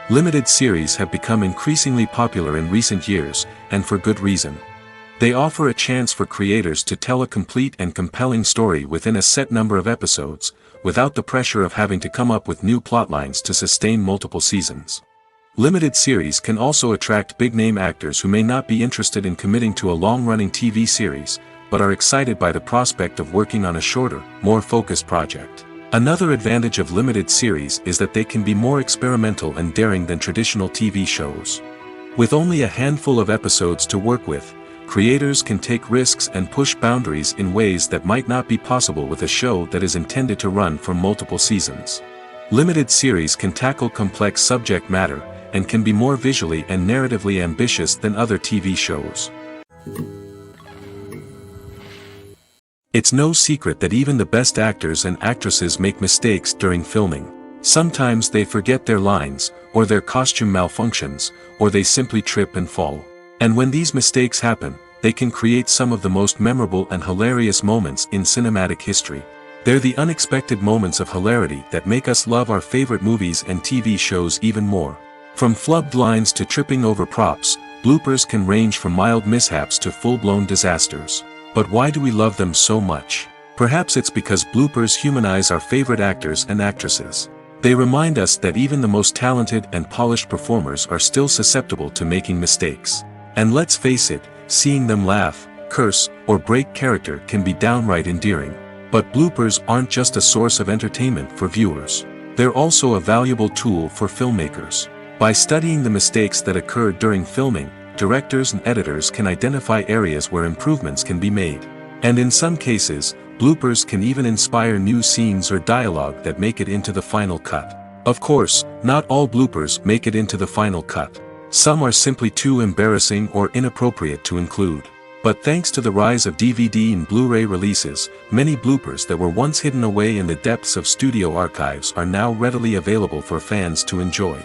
Limited series have become increasingly popular in recent years, and for good reason. They offer a chance for creators to tell a complete and compelling story within a set number of episodes, without the pressure of having to come up with new plotlines to sustain multiple seasons. Limited series can also attract big-name actors who may not be interested in committing to a long-running TV series, but are excited by the prospect of working on a shorter, more focused project. Another advantage of limited series is that they can be more experimental and daring than traditional TV shows. With only a handful of episodes to work with, creators can take risks and push boundaries in ways that might not be possible with a show that is intended to run for multiple seasons. Limited series can tackle complex subject matter, and can be more visually and narratively ambitious than other TV shows. It's no secret that even the best actors and actresses make mistakes during filming. Sometimes they forget their lines, or their costume malfunctions, or they simply trip and fall. And when these mistakes happen, they can create some of the most memorable and hilarious moments in cinematic history. They're the unexpected moments of hilarity that make us love our favorite movies and TV shows even more. From flubbed lines to tripping over props, bloopers can range from mild mishaps to full-blown disasters. But why do we love them so much? Perhaps it's because bloopers humanize our favorite actors and actresses. They remind us that even the most talented and polished performers are still susceptible to making mistakes. And let's face it, seeing them laugh, curse, or break character can be downright endearing. But bloopers aren't just a source of entertainment for viewers. They're also a valuable tool for filmmakers. By studying the mistakes that occurred during filming, directors and editors can identify areas where improvements can be made. And in some cases, bloopers can even inspire new scenes or dialogue that make it into the final cut. Of course, not all bloopers make it into the final cut. Some are simply too embarrassing or inappropriate to include. But thanks to the rise of DVD and Blu-ray releases, many bloopers that were once hidden away in the depths of studio archives are now readily available for fans to enjoy.